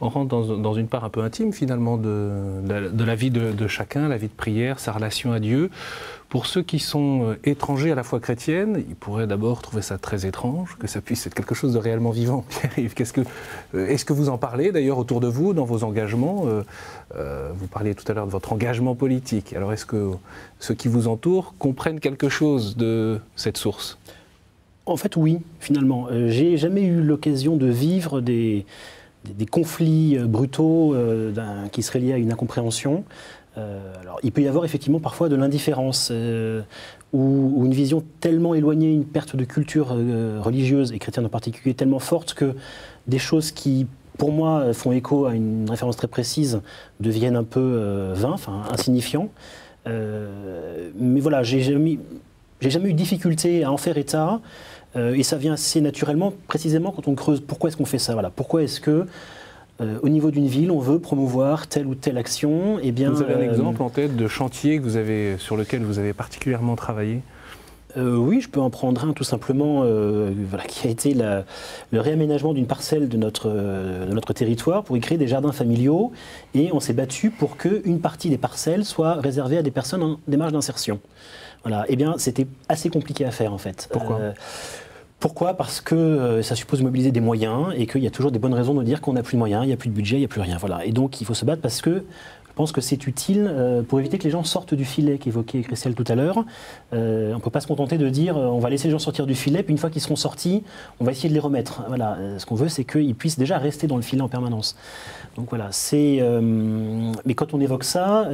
On rentre dans une part un peu intime finalement de la vie de chacun, la vie de prière, sa relation à Dieu. Pour ceux qui sont étrangers à la foi chrétienne, ils pourraient d'abord trouver ça très étrange, que ça puisse être quelque chose de réellement vivant. Pierre-Yves, est-ce que vous en parlez d'ailleurs autour de vous, dans vos engagements vous parliez tout à l'heure de votre engagement politique. Alors est-ce que ceux qui vous entourent comprennent quelque chose de cette source ?
En fait, oui, finalement. J'ai jamais eu l'occasion de vivre des conflits brutaux qui seraient liés à une incompréhension. Alors, il peut y avoir effectivement parfois de l'indifférence ou une vision tellement éloignée, une perte de culture religieuse et chrétienne en particulier tellement forte que des choses qui, pour moi, font écho à une référence très précise deviennent un peu vains, enfin insignifiants. Mais voilà, j'ai jamais eu de difficulté à en faire état. Et ça vient assez naturellement, précisément quand on creuse pourquoi est-ce qu'on fait ça. Voilà. Pourquoi est-ce que, au niveau d'une ville, on veut promouvoir telle ou telle action. Eh bien,
vous avez un exemple en tête de chantier sur lequel vous avez particulièrement travaillé ?
Oui, je peux en prendre un tout simplement, qui a été le réaménagement d'une parcelle de notre territoire pour y créer des jardins familiaux. Et on s'est battu pour qu'une partie des parcelles soit réservée à des personnes en démarche d'insertion. Voilà. Eh bien, c'était assez compliqué à faire en fait.
Pourquoi ?
Pourquoi ? Parce que ça suppose de mobiliser des moyens et qu'il y a toujours des bonnes raisons de dire qu'on n'a plus de moyens, il n'y a plus de budget, il n'y a plus rien. Voilà. Et donc il faut se battre parce que je pense que c'est utile pour éviter que les gens sortent du filet qu'évoquait Christelle tout à l'heure. On ne peut pas se contenter de dire on va laisser les gens sortir du filet, puis une fois qu'ils seront sortis, on va essayer de les remettre. Voilà. Ce qu'on veut, c'est qu'ils puissent déjà rester dans le filet en permanence. Donc voilà, mais quand on évoque ça,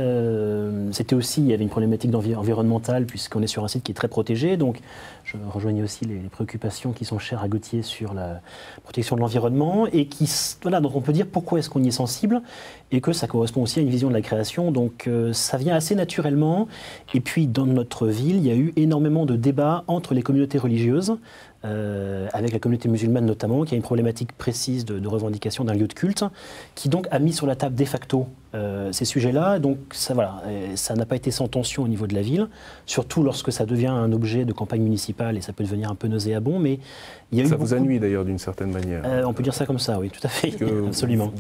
c'était aussi, il y avait une problématique environnementale puisqu'on est sur un site qui est très protégé. Donc je rejoignais aussi les préoccupations qui sont chères à Gauthier sur la protection de l'environnement et dont on peut dire pourquoi est-ce qu'on y est sensible et que ça correspond aussi à une vision de la création. Donc ça vient assez naturellement. Et puis dans notre ville, il y a eu énormément de débats entre les communautés religieuses, avec la communauté musulmane notamment, qui a une problématique précise de revendication d'un lieu de culte, qui donc a mis sur la table de facto ces sujets-là. Donc ça n'a pas été sans tension au niveau de la ville, surtout lorsque ça devient un objet de campagne municipale et ça peut devenir un peu nauséabond. Mais il y a eu
vous a nui d'ailleurs d'une certaine manière.
On peut dire ça comme ça, oui, tout à fait, absolument.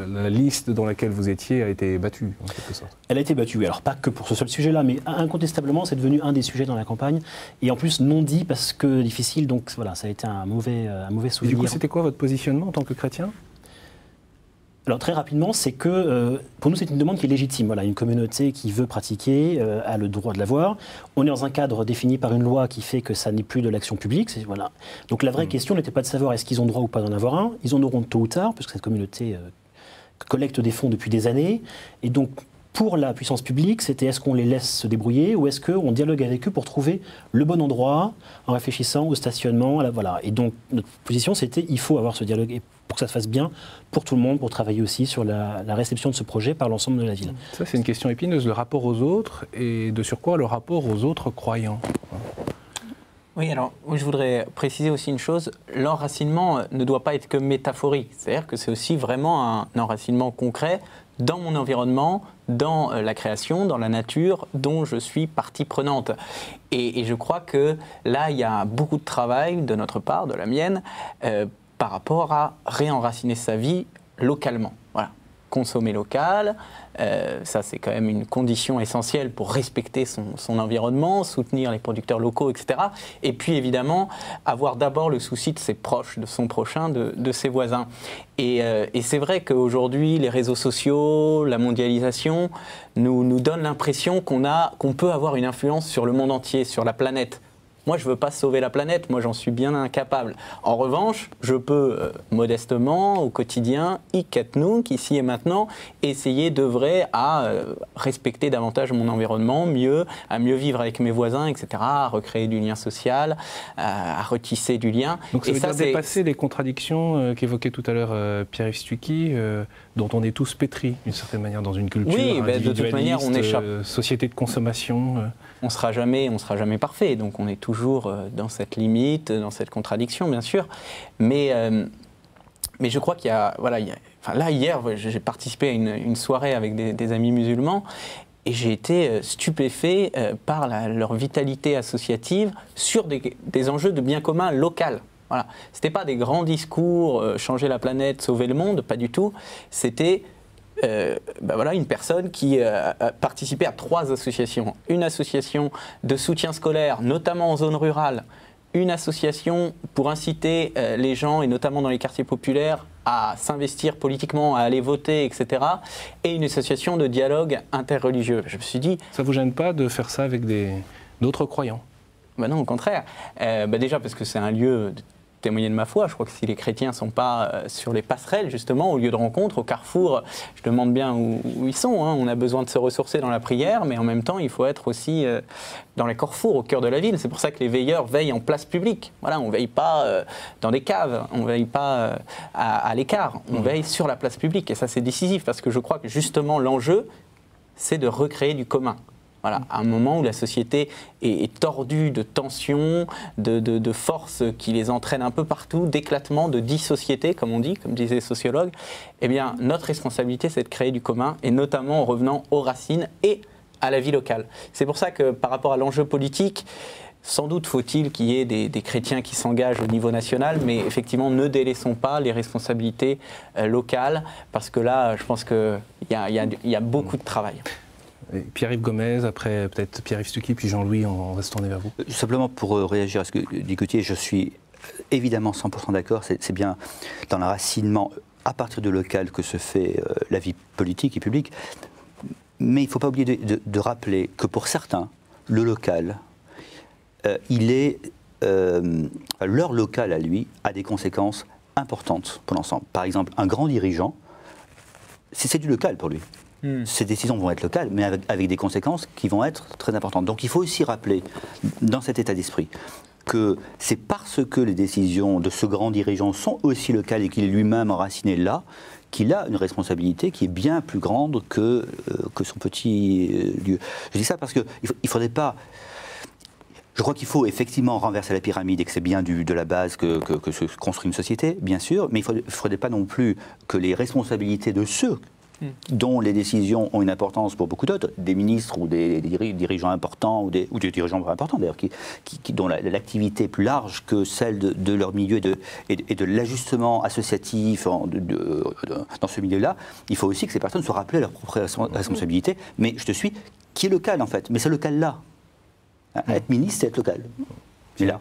La liste dans laquelle vous étiez a été battue, en quelque sorte.
Elle a été battue, oui. Alors pas que pour ce seul sujet-là, mais incontestablement, c'est devenu un des sujets dans la campagne. Et en plus, non dit parce que difficile, donc voilà, ça a été un mauvais souvenir.
Et du coup, c'était quoi votre positionnement en tant que chrétien ?
Alors très rapidement, c'est que pour nous c'est une demande qui est légitime. Voilà, une communauté qui veut pratiquer a le droit de l'avoir. On est dans un cadre défini par une loi qui fait que ça n'est plus de l'action publique. Voilà. Donc la vraie question n'était pas de savoir est-ce qu'ils ont droit ou pas d'en avoir un. Ils en auront tôt ou tard, puisque cette communauté collecte des fonds depuis des années. Et donc pour la puissance publique, c'était est-ce qu'on les laisse se débrouiller ou est-ce qu'on dialogue avec eux pour trouver le bon endroit en réfléchissant au stationnement. Voilà. Et donc notre position c'était il faut avoir ce dialogue et pour que ça se fasse bien pour tout le monde, pour travailler aussi sur la réception de ce projet par l'ensemble de la ville.
Ça, c'est une question épineuse, le rapport aux autres et de surcroît le rapport aux autres croyants.
Oui, alors je voudrais préciser aussi une chose, l'enracinement ne doit pas être que métaphorique, c'est-à-dire que c'est aussi vraiment un enracinement concret dans mon environnement, dans la création, dans la nature, dont je suis partie prenante. Et je crois que là, il y a beaucoup de travail de notre part, de la mienne, par rapport à réenraciner sa vie localement. Voilà. Consommer local, ça c'est quand même une condition essentielle pour respecter son environnement, soutenir les producteurs locaux, etc. Et puis évidemment, avoir d'abord le souci de ses proches, de son prochain, de ses voisins. Et c'est vrai qu'aujourd'hui, les réseaux sociaux, la mondialisation nous donnent l'impression qu'on peut avoir une influence sur le monde entier, sur la planète. Moi, je ne veux pas sauver la planète, moi j'en suis bien incapable. En revanche, je peux modestement, au quotidien, hic et nunc, ici et maintenant, essayer d'œuvrer à respecter davantage mon environnement, à mieux vivre avec mes voisins, etc., à recréer du lien social, à retisser du lien.
Donc ça veut dire dépasser les contradictions qu'évoquait tout à l'heure Pierre-Yves Stucky, dont on est tous pétris, d'une certaine manière, dans une culture individualiste,
de toute manière, on échappe.
Société de consommation.
On ne sera jamais parfait, donc on est toujours dans cette limite, dans cette contradiction, bien sûr. Mais je crois qu'il y a... Voilà, là, hier, j'ai participé à une soirée avec des amis musulmans et j'ai été stupéfait par leur vitalité associative sur des enjeux de bien commun local. Voilà. Ce n'était pas des grands discours, changer la planète, sauver le monde, pas du tout. C'était... voilà, une personne qui a participé à 3 associations. Une association de soutien scolaire, notamment en zone rurale. Une association pour inciter les gens, et notamment dans les quartiers populaires, à s'investir politiquement, à aller voter, etc. Et une association de dialogue interreligieux. Je me suis dit...
Ça ne vous gêne pas de faire ça avec d'autres croyants?
Non, au contraire. Déjà parce que c'est un lieu... témoigner de ma foi. Je crois que si les chrétiens ne sont pas sur les passerelles, justement, au lieu de rencontre, au carrefour, je demande bien où ils sont. Hein. On a besoin de se ressourcer dans la prière, mais en même temps, il faut être aussi dans les carrefours, au cœur de la ville. C'est pour ça que les veilleurs veillent en place publique. Voilà, on ne veille pas dans des caves, on ne veille pas à l'écart, on veille sur la place publique. Et ça, c'est décisif, parce que je crois que justement, l'enjeu, c'est de recréer du commun. Voilà, à un moment où la société est tordue de tensions, de forces qui les entraînent un peu partout, d'éclatement, de dissociété, comme on dit, comme disaient les sociologues, eh bien, notre responsabilité, c'est de créer du commun, et notamment en revenant aux racines et à la vie locale. C'est pour ça que, par rapport à l'enjeu politique, sans doute faut-il qu'il y ait des chrétiens qui s'engagent au niveau national, mais effectivement, ne délaissons pas les responsabilités locales, parce que là, je pense qu'il y a beaucoup de travail.
Pierre-Yves Gomez, après peut-être Pierre-Yves Stucky, puis Jean-Louis, on va se tourner vers vous.
Simplement pour réagir à ce que dit Gauthier, je suis évidemment 100% d'accord, c'est bien dans l'enracinement à partir du local que se fait la vie politique et publique, mais il ne faut pas oublier de rappeler que pour certains, le local, leur local à lui a des conséquences importantes pour l'ensemble. Par exemple, un grand dirigeant, c'est du local pour lui. Ces décisions vont être locales, mais avec des conséquences qui vont être très importantes. Donc il faut aussi rappeler, dans cet état d'esprit, que c'est parce que les décisions de ce grand dirigeant sont aussi locales et qu'il est lui-même enraciné là, qu'il a une responsabilité qui est bien plus grande que son petit lieu. Je dis ça parce qu'il ne faudrait pas... Je crois qu'il faut effectivement renverser la pyramide et que c'est bien de la base que se construit une société, bien sûr, mais il ne faudrait pas non plus que les responsabilités de ceux dont les décisions ont une importance pour beaucoup d'autres, des ministres ou des dirigeants importants, ou des dirigeants pas importants d'ailleurs, dont l'activité est plus large que celle de leur milieu et de l'ajustement associatif dans ce milieu-là, il faut aussi que ces personnes soient rappelées à leur propre responsabilité. Mais je te suis, qui est local en fait, mais ce local-là. Être ministre, c'est être local. C'est là.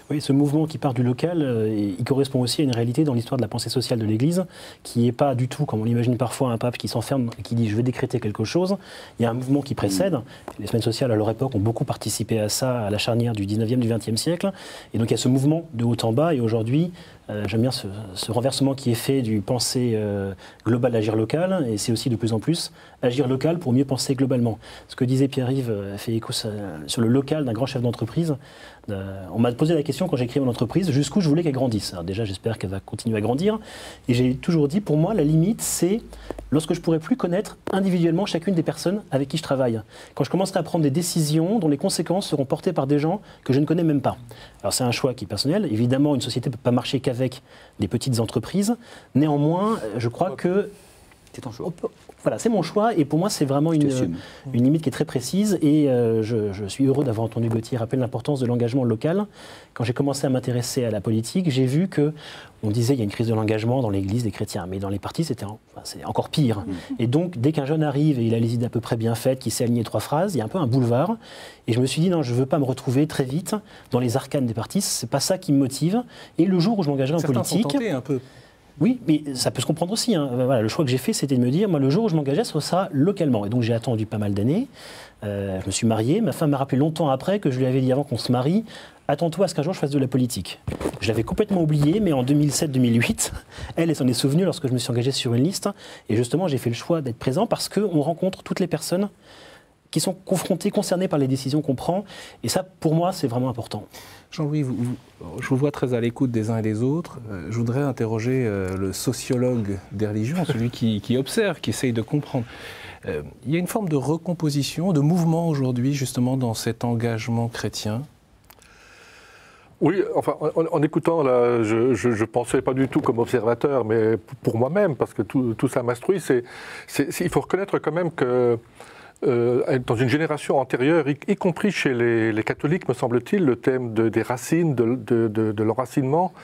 Oui, ce mouvement qui part du local, il correspond aussi à une réalité dans l'histoire de la pensée sociale de l'Église, qui n'est pas du tout, comme on l'imagine parfois, un pape qui s'enferme et qui dit « je vais décréter quelque chose ». Il y a un mouvement qui précède. Les semaines sociales, à leur époque, ont beaucoup participé à ça, à la charnière du 19e, du 20e siècle. Et donc il y a ce mouvement de haut en bas, et aujourd'hui, J'aime bien ce renversement qui est fait du penser global, agir local, et c'est aussi de plus en plus agir local pour mieux penser globalement. Ce que disait Pierre-Yves a fait écho sur le local d'un grand chef d'entreprise. On m'a posé la question quand j'ai créé mon entreprise, jusqu'où je voulais qu'elle grandisse. Alors déjà, j'espère qu'elle va continuer à grandir. Et j'ai toujours dit, pour moi, la limite, c'est lorsque je ne pourrai plus connaître individuellement chacune des personnes avec qui je travaille. Quand je commencerai à prendre des décisions dont les conséquences seront portées par des gens que je ne connais même pas. Alors c'est un choix qui est personnel. Évidemment, une société ne peut pas marcher qu'avec des petites entreprises. Néanmoins, je crois que...
C'est ton choix.
Voilà, c'est mon choix et pour moi c'est vraiment une limite qui est très précise et je suis heureux d'avoir entendu Gauthier rappeler l'importance de l'engagement local. Quand j'ai commencé à m'intéresser à la politique, j'ai vu qu'on disait qu'il y a une crise de l'engagement dans l'Église des chrétiens, mais dans les partis c'est encore pire. Et donc dès qu'un jeune arrive et il a les idées à peu près bien faites, qui sait aligner 3 phrases, il y a un peu un boulevard et je me suis dit non, je ne veux pas me retrouver très vite dans les arcanes des partis, c'est pas ça qui me motive. Et le jour où je m'engagerai en politique...
Certains sont tentés un peu.
Oui, mais ça peut se comprendre aussi. Hein. Voilà, le choix que j'ai fait, c'était de me dire, moi, le jour où je m'engageais, ce sera localement. Et donc, j'ai attendu pas mal d'années. Je me suis marié. Ma femme m'a rappelé longtemps après que je lui avais dit avant qu'on se marie, attends-toi à ce qu'un jour je fasse de la politique. Je l'avais complètement oublié, mais en 2007-2008, elle s'en est souvenue lorsque je me suis engagé sur une liste. Et justement, j'ai fait le choix d'être présent parce qu'on rencontre toutes les personnes qui sont confrontées, concernées par les décisions qu'on prend. Et ça, pour moi, c'est vraiment important.
Jean-Louis, je vous vois très à l'écoute des uns et des autres. Je voudrais interroger le sociologue des religions, celui qui observe, qui essaye de comprendre. Il y a une forme de recomposition, de mouvement aujourd'hui, justement, dans cet engagement chrétien.
Oui, enfin, en écoutant, là, je ne pensais pas du tout comme observateur, mais pour moi-même, parce que tout ça m'instruit, il faut reconnaître quand même que dans une génération antérieure, y compris chez les catholiques, me semble-t-il, le thème des racines, de l'enracinement,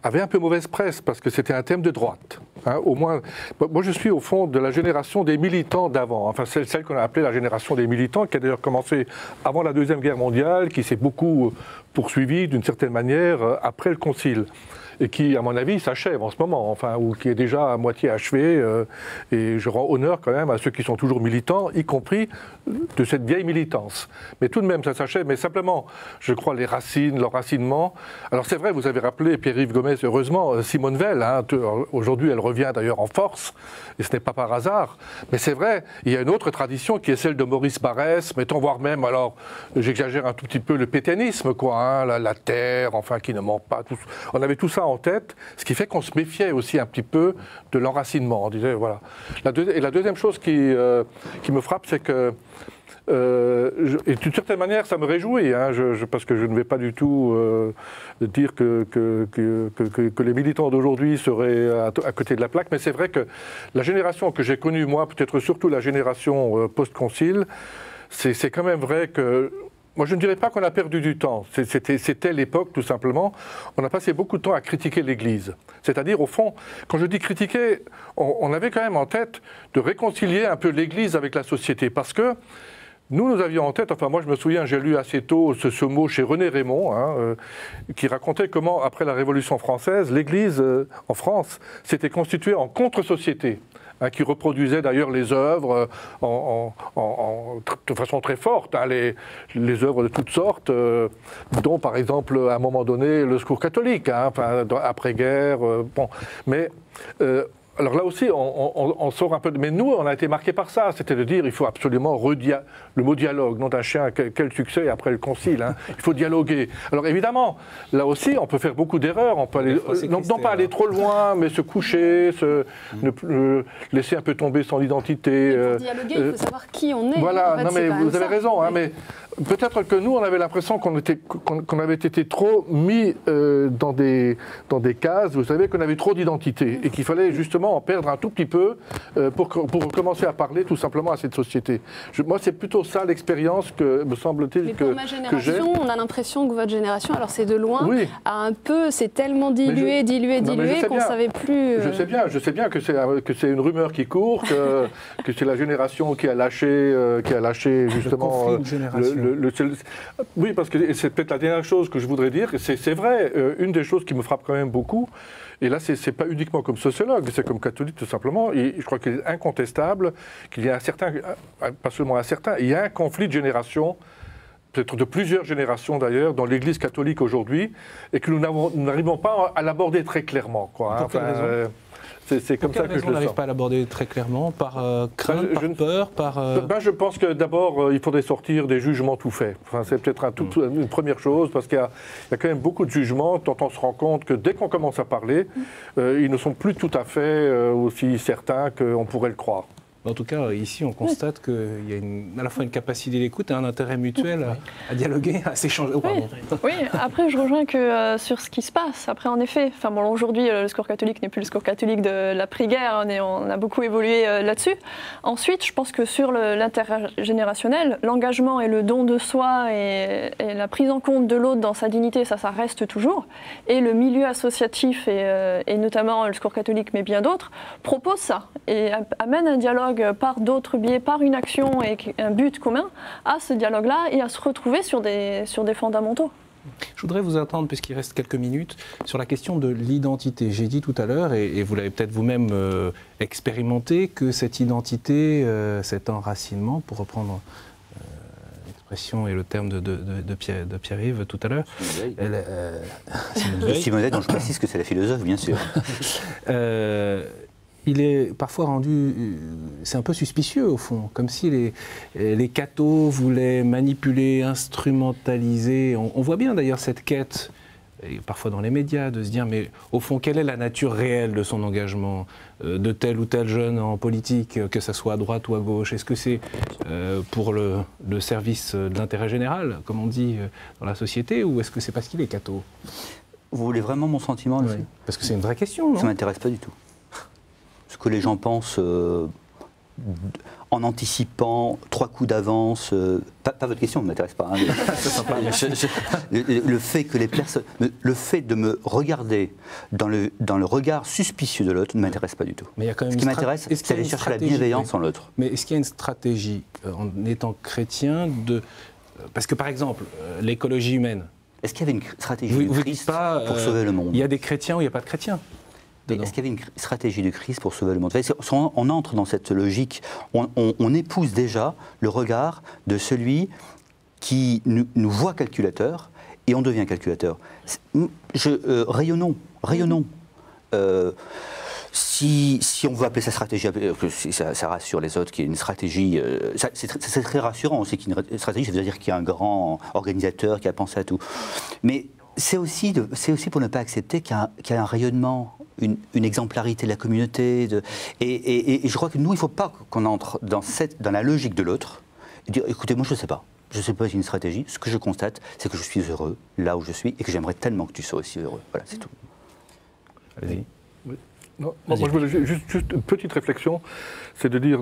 avait un peu mauvaise presse, parce que c'était un thème de droite. Hein, au moins, moi je suis au fond de la génération des militants d'avant, enfin celle qu'on a appelée la génération des militants, qui a d'ailleurs commencé avant la Deuxième Guerre mondiale, qui s'est beaucoup poursuivie d'une certaine manière après le Concile. Et qui, à mon avis, s'achève en ce moment, enfin, ou qui est déjà à moitié achevé. Et je rends honneur quand même à ceux qui sont toujours militants, y compris de cette vieille militance. Mais tout de même, ça s'achève. Mais simplement, je crois, les racines, l'enracinement. Alors c'est vrai, vous avez rappelé Pierre-Yves Gomez, heureusement, Simone Veil. Hein, aujourd'hui, elle revient d'ailleurs en force, et ce n'est pas par hasard. Mais c'est vrai, il y a une autre tradition qui est celle de Maurice Barrès, mettons, voire même, alors, j'exagère un tout petit peu, le pétainisme, quoi, hein, la terre, enfin, qui ne ment pas. On avait tout ça en tête, ce qui fait qu'on se méfiait aussi un petit peu de l'enracinement. On disait, voilà. Et la deuxième chose qui me frappe, c'est que, et d'une certaine manière, ça me réjouit, hein, parce que je ne vais pas du tout dire que les militants d'aujourd'hui seraient à côté de la plaque, mais c'est vrai que la génération que j'ai connue, moi, peut-être surtout la génération post-concile, c'est quand même vrai que moi, je ne dirais pas qu'on a perdu du temps. C'était l'époque, tout simplement. On a passé beaucoup de temps à critiquer l'Église. C'est-à-dire, au fond, quand je dis critiquer, on avait quand même en tête de réconcilier un peu l'Église avec la société. Parce que nous avions en tête, enfin moi je me souviens, j'ai lu assez tôt ce mot chez René Raymond, hein, qui racontait comment, après la Révolution française, l'Église en France s'était constituée en contre-société. Hein, qui reproduisait d'ailleurs les œuvres de façon très forte, hein, les œuvres de toutes sortes, dont par exemple à un moment donné le Secours catholique, hein, enfin, après-guerre, bon. Mais alors là aussi, on sort un peu. Mais nous, on a été marqués par ça. C'était de dire il faut absolument le mot dialogue, nom d'un chien, quel succès après le concile. Hein. Il faut dialoguer. Alors évidemment, là aussi, on peut faire beaucoup d'erreurs. On peut aller, non pas aller trop loin, mais se coucher, laisser un peu tomber son identité.
Pour dialoguer, il faut savoir qui on est.
Voilà,
en fait,
non mais vous avez raison. Hein, mais peut-être que nous, on avait l'impression qu'on avait été trop mis dans des cases. Vous savez qu'on avait trop d'identité et qu'il fallait justement en perdre un tout petit peu pour commencer à parler tout simplement à cette société. Moi, c'est plutôt ça l'expérience que, me semble-t-il, que j'ai.
Pour ma génération, on a l'impression que votre génération, alors c'est de loin, a un peu, c'est tellement dilué qu'on ne savait plus...
Je sais bien que c'est une rumeur qui court, que c'est la génération qui a lâché justement... Oui, parce que c'est peut-être la dernière chose que je voudrais dire. C'est vrai, une des choses qui me frappe quand même beaucoup, et là, c'est pas uniquement comme sociologue, c'est comme catholique tout simplement, et je crois qu'il est incontestable qu'il y a un certain, pas seulement un certain, il y a un conflit de génération peut-être de plusieurs générations d'ailleurs, dans l'Église catholique aujourd'hui, et que nous n'arrivons pas à l'aborder très clairement, quoi.
Pour quelle raison ?
C'est comme ça que je le sens.
On n'arrive pas à l'aborder très clairement, par crainte, par peur, par...
Je pense que d'abord, il faudrait sortir des jugements tout faits. Enfin, c'est peut-être une première chose, parce qu'il y a quand même beaucoup de jugements dont on se rend compte que dès qu'on commence à parler, ils ne sont plus tout à fait aussi certains qu'on pourrait le croire.
En tout cas, ici, on constate qu'il y a à la fois une capacité d'écoute et un intérêt mutuel à dialoguer, à s'échanger.
Oui, après, je rejoins que sur ce qui se passe. Après, en effet, aujourd'hui, le Secours catholique n'est plus le Secours catholique de l'après-guerre. On a beaucoup évolué là-dessus. Ensuite, je pense que sur l'intergénérationnel, l'engagement et le don de soi et la prise en compte de l'autre dans sa dignité, ça reste toujours. Et le milieu associatif, et notamment le Secours catholique, mais bien d'autres, propose ça et amène un dialogue par d'autres biais, par une action et un but commun, à ce dialogue-là et à se retrouver sur des fondamentaux.
Je voudrais vous attendre, puisqu'il reste quelques minutes, sur la question de l'identité. J'ai dit tout à l'heure, et vous l'avez peut-être vous-même expérimenté, que cette identité, cet enracinement, pour reprendre l'expression et le terme de Pierre-Yves tout à l'heure...
Simone Veil, dont je précise que c'est la philosophe, bien sûr.
Il est parfois rendu, c'est un peu suspicieux au fond, comme si les cathos voulaient manipuler, instrumentaliser. On voit bien d'ailleurs cette quête, et parfois dans les médias, de se dire mais au fond quelle est la nature réelle de son engagement de tel ou tel jeune en politique, que ce soit à droite ou à gauche. Est-ce que c'est pour le service de l'intérêt général, comme on dit dans la société, ou est-ce que c'est parce qu'il est catho?
Vous voulez vraiment mon sentiment là-dessus?
Parce que c'est une vraie question, non?
Ça ne m'intéresse pas du tout. Ce que les gens pensent en anticipant 3 coups d'avance, pas votre question ne m'intéresse pas. Hein, le fait que les personnes, le fait de me regarder dans le regard suspicieux de l'autre ne m'intéresse pas du tout.
Mais il y a quand même
ce qui m'intéresse, c'est d'aller chercher la bienveillance en l'autre.
Mais est-ce qu'il y a une stratégie en étant chrétien parce que par exemple l'écologie humaine.
Est-ce qu'il y avait une stratégie de crise pour sauver le monde?
Il y a des chrétiens ou il n'y a pas de chrétiens?
Est-ce qu'il y avait une stratégie de crise pour sauver le monde? On entre dans cette logique, on épouse déjà le regard de celui qui nous voit calculateur et on devient calculateur. Rayonnons. Si on veut appeler ça stratégie, ça rassure les autres qu'il y ait une stratégie. C'est très rassurant aussi qu'il y ait une stratégie, ça veut dire qu'il y a un grand organisateur qui a pensé à tout. Mais c'est aussi pour ne pas accepter qu'il y a un rayonnement, une exemplarité de la communauté. Et je crois que nous, il ne faut pas qu'on entre dans la logique de l'autre et dire écoutez, moi je ne sais pas. Je ne sais pas si c'est une stratégie. Ce que je constate, c'est que je suis heureux là où je suis et que j'aimerais tellement que tu sois aussi heureux. Voilà, c'est tout.
Allez-y.
Oui. Non, moi, je voulais juste une petite réflexion, c'est de dire,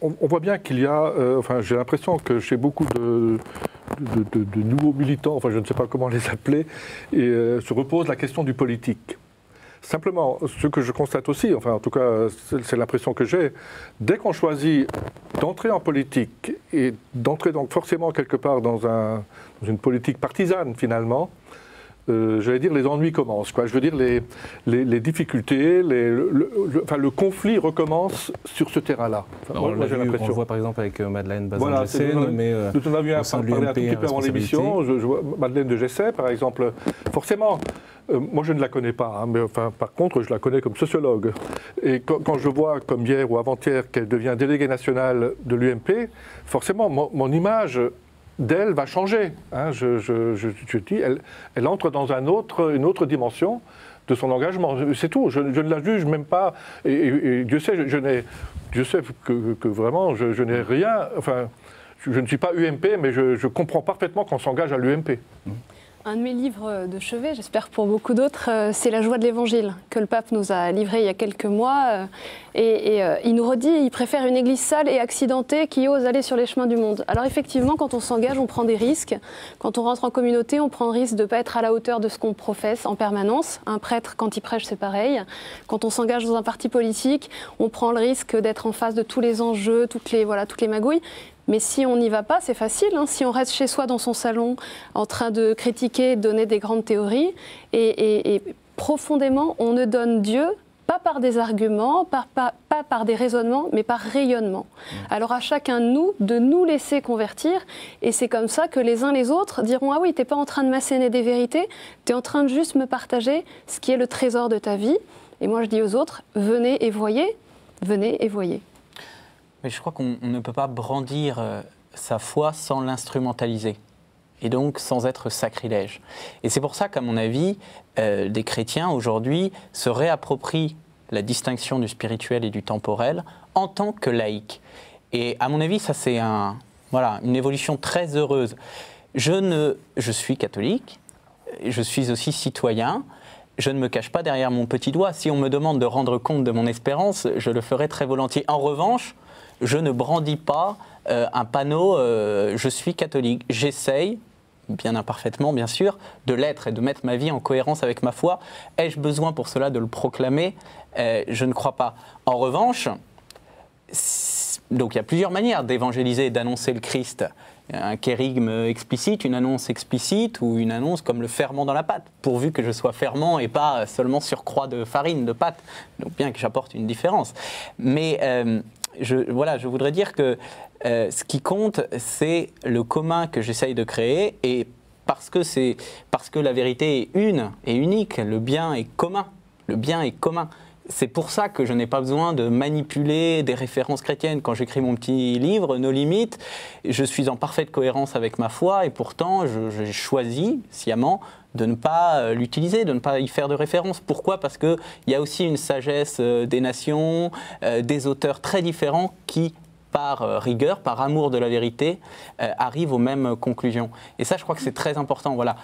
on voit bien qu'il y a, j'ai l'impression que chez beaucoup de nouveaux militants, je ne sais pas comment les appeler, se repose la question du politique. Simplement, ce que je constate aussi, en tout cas c'est l'impression que j'ai, dès qu'on choisit d'entrer en politique et d'entrer donc forcément quelque part dans une politique partisane finalement, j'allais dire les ennuis commencent. Je veux dire les difficultés, le conflit recommence sur ce terrain-là.
On le voit par exemple avec Madeleine Bazin-Gessé, mais
nous en avions parlé un tout petit peu avant l'émission. Je vois Madeleine de Gessé, par exemple. Forcément, moi je ne la connais pas, mais par contre je la connais comme sociologue. Et quand je vois, comme hier ou avant-hier, qu'elle devient déléguée nationale de l'UMP, forcément mon image d'elle va changer. Je dis, elle entre dans une autre dimension de son engagement. C'est tout. Je ne la juge même pas. Et Dieu sait, Dieu sait que vraiment, je n'ai rien. Je ne suis pas UMP, mais je comprends parfaitement qu'on s'engage à l'UMP.
Un de mes livres de chevet, j'espère pour beaucoup d'autres, c'est La joie de l'Évangile, que le pape nous a livré il y a quelques mois. Il nous redit, il préfère une église sale et accidentée qui ose aller sur les chemins du monde. Alors effectivement, quand on s'engage, on prend des risques. Quand on rentre en communauté, on prend le risque de ne pas être à la hauteur de ce qu'on professe en permanence. Un prêtre, quand il prêche, c'est pareil. Quand on s'engage dans un parti politique, on prend le risque d'être en face de tous les enjeux, toutes les magouilles. Mais si on n'y va pas, c'est facile. Si on reste chez soi dans son salon en train de critiquer, de donner des grandes théories, et profondément, on ne donne Dieu pas par des arguments, pas par des raisonnements, mais par rayonnement. Alors à chacun de nous nous laisser convertir, et c'est comme ça que les uns les autres diront « Ah oui, t'es pas en train de m'asséner des vérités, t'es en train de juste me partager ce qui est le trésor de ta vie. » Et moi je dis aux autres « Venez et voyez, venez et voyez. »
Mais je crois qu'on ne peut pas brandir sa foi sans l'instrumentaliser, et donc sans être sacrilège. Et c'est pour ça qu'à mon avis, des chrétiens aujourd'hui se réapproprient la distinction du spirituel et du temporel en tant que laïcs. Et à mon avis, ça c'est une évolution très heureuse. Je suis catholique, je suis aussi citoyen, je ne me cache pas derrière mon petit doigt. Si on me demande de rendre compte de mon espérance, je le ferai très volontiers. En revanche, je ne brandis pas un panneau « je suis catholique ». J'essaye, bien imparfaitement bien sûr, de l'être et de mettre ma vie en cohérence avec ma foi. Ai-je besoin pour cela de le proclamer ? Je ne crois pas. En revanche, donc il y a plusieurs manières d'évangéliser et d'annoncer le Christ. Un kérigme explicite, une annonce explicite ou une annonce comme le ferment dans la pâte, pourvu que je sois ferment et pas seulement surcroît de farine, de pâte, donc bien que j'apporte une différence. Mais je voudrais dire que ce qui compte, c'est le commun que j'essaye de créer, et parce que la vérité est une et unique, le bien est commun. Le bien est commun. C'est pour ça que je n'ai pas besoin de manipuler des références chrétiennes. Quand j'écris mon petit livre, Nos limites, je suis en parfaite cohérence avec ma foi, et pourtant j'ai choisi sciemment de ne pas l'utiliser, de ne pas y faire de référence. Pourquoi ? Parce qu'il y a aussi une sagesse des nations, des auteurs très différents qui, par rigueur, par amour de la vérité, arrivent aux mêmes conclusions. Et ça, je crois que c'est très important. Voilà.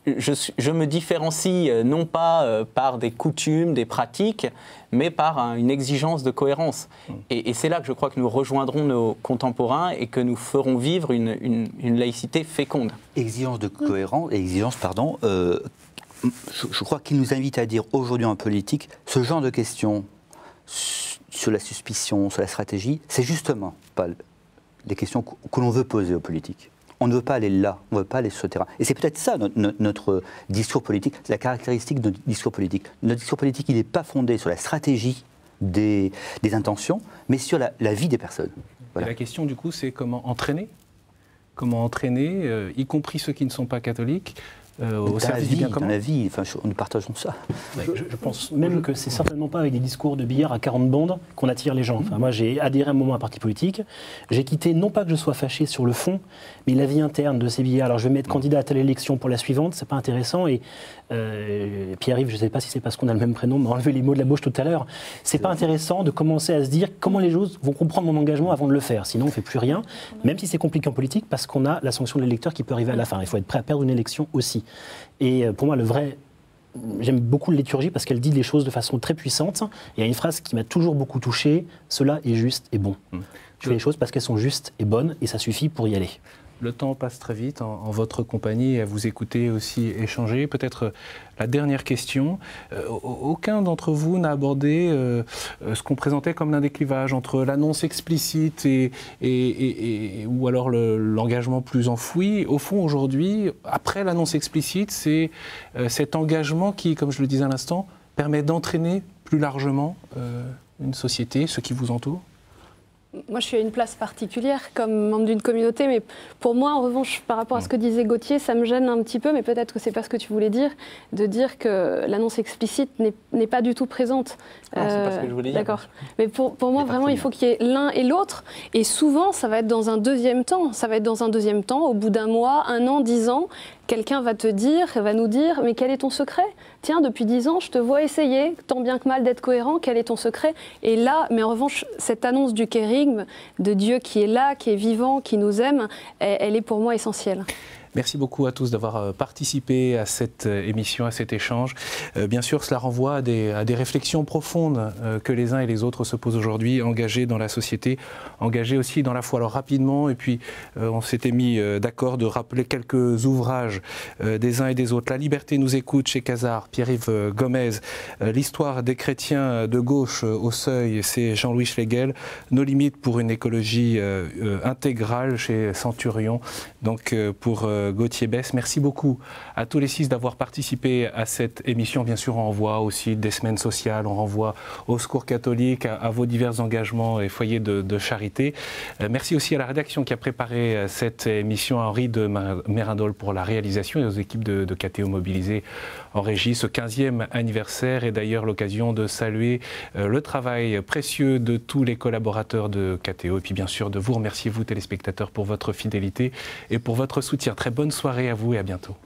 Je me différencie non pas par des coutumes, des pratiques, mais par une exigence de cohérence. Et c'est là que je crois que nous rejoindrons nos contemporains et que nous ferons vivre une laïcité féconde.
Exigence de cohérence, je crois qu'il nous invite à dire aujourd'hui en politique, ce genre de questions sur la suspicion, sur la stratégie, c'est justement pas les questions que l'on veut poser aux politiques. On ne veut pas aller là, on ne veut pas aller sur ce terrain. Et c'est peut-être ça notre discours politique, c'est la caractéristique de notre discours politique. Notre discours politique, il n'est pas fondé sur la stratégie des intentions, mais sur la vie des personnes. Voilà.
Et la question du coup, c'est comment entraîner, y compris ceux qui ne sont pas catholiques, au service du bien commun.
Dans la vie, nous partageons ça.
Je pense même que c'est certainement pas avec des discours de billard à 40 bandes qu'on attire les gens. Enfin, moi, j'ai adhéré à un moment à un parti politique. J'ai quitté, non pas que je sois fâché sur le fond, mais la vie interne de ces billards. Alors, je vais mettre candidat à telle élection pour la suivante, c'est pas intéressant. Et Pierre-Yves, je ne sais pas si c'est parce qu'on a le même prénom, m'a enlevé les mots de la bouche tout à l'heure. C'est pas intéressant de commencer à se dire comment les gens vont comprendre mon engagement avant de le faire. Sinon, on ne fait plus rien, même si c'est compliqué en politique, parce qu'on a la sanction de l'électeur qui peut arriver à la fin. Il faut être prêt à perdre une élection aussi. Et pour moi, j'aime beaucoup la liturgie parce qu'elle dit les choses de façon très puissante. Il y a une phrase qui m'a toujours beaucoup touché, « Cela est juste et bon ». Je fais les choses parce qu'elles sont justes et bonnes, et ça suffit pour y aller.
Le temps passe très vite en votre compagnie, et à vous écouter aussi échanger. Peut-être la dernière question. Aucun d'entre vous n'a abordé ce qu'on présentait comme l'un des clivages entre l'annonce explicite ou alors l'engagement plus enfoui. Au fond, aujourd'hui, après l'annonce explicite, c'est cet engagement qui, comme je le disais à l'instant, permet d'entraîner plus largement une société, ceux qui vous entourent.
Moi, je suis à une place particulière comme membre d'une communauté, mais pour moi, en revanche, par rapport à ce que disait Gauthier, ça me gêne un petit peu, mais peut-être que c'est pas ce que tu voulais dire, de dire que l'annonce explicite n'est pas du tout présente.
Non, c'est pas ce que je voulais dire.
D'accord. Mais pour moi, vraiment, il faut qu'il y ait l'un et l'autre, et souvent, ça va être dans un deuxième temps. Ça va être dans un deuxième temps, au bout d'un mois, 1 an, 10 ans, quelqu'un va nous dire, mais quel est ton secret ? Tiens, depuis 10 ans, je te vois essayer, tant bien que mal, d'être cohérent, quel est ton secret ? Et là, mais en revanche, cette annonce du kérigme, de Dieu qui est là, qui est vivant, qui nous aime, elle est pour moi essentielle.
Merci beaucoup à tous d'avoir participé à cette émission, à cet échange. Bien sûr, cela renvoie à des réflexions profondes que les uns et les autres se posent aujourd'hui, engagés dans la société, engagés aussi dans la foi. Alors rapidement, et puis on s'était mis d'accord de rappeler quelques ouvrages des uns et des autres. La liberté nous écoute chez Cazard, Pierre-Yves Gomez. L'histoire des chrétiens de gauche au seuil, c'est Jean-Louis Schlegel. Nos limites pour une écologie intégrale chez Centurion. Donc pour Gauthier Besse. Merci beaucoup à tous les 6 d'avoir participé à cette émission. Bien sûr, on renvoie aussi des semaines sociales, on renvoie au Secours catholique, à vos divers engagements et foyers de charité. Merci aussi à la rédaction qui a préparé cette émission, à Henri de Mérindol pour la réalisation et aux équipes de KTO mobilisées en régie. Ce 15e anniversaire est d'ailleurs l'occasion de saluer le travail précieux de tous les collaborateurs de KTO et puis bien sûr de vous remercier, vous téléspectateurs, pour votre fidélité et pour votre soutien. Très bonne soirée à vous et à bientôt.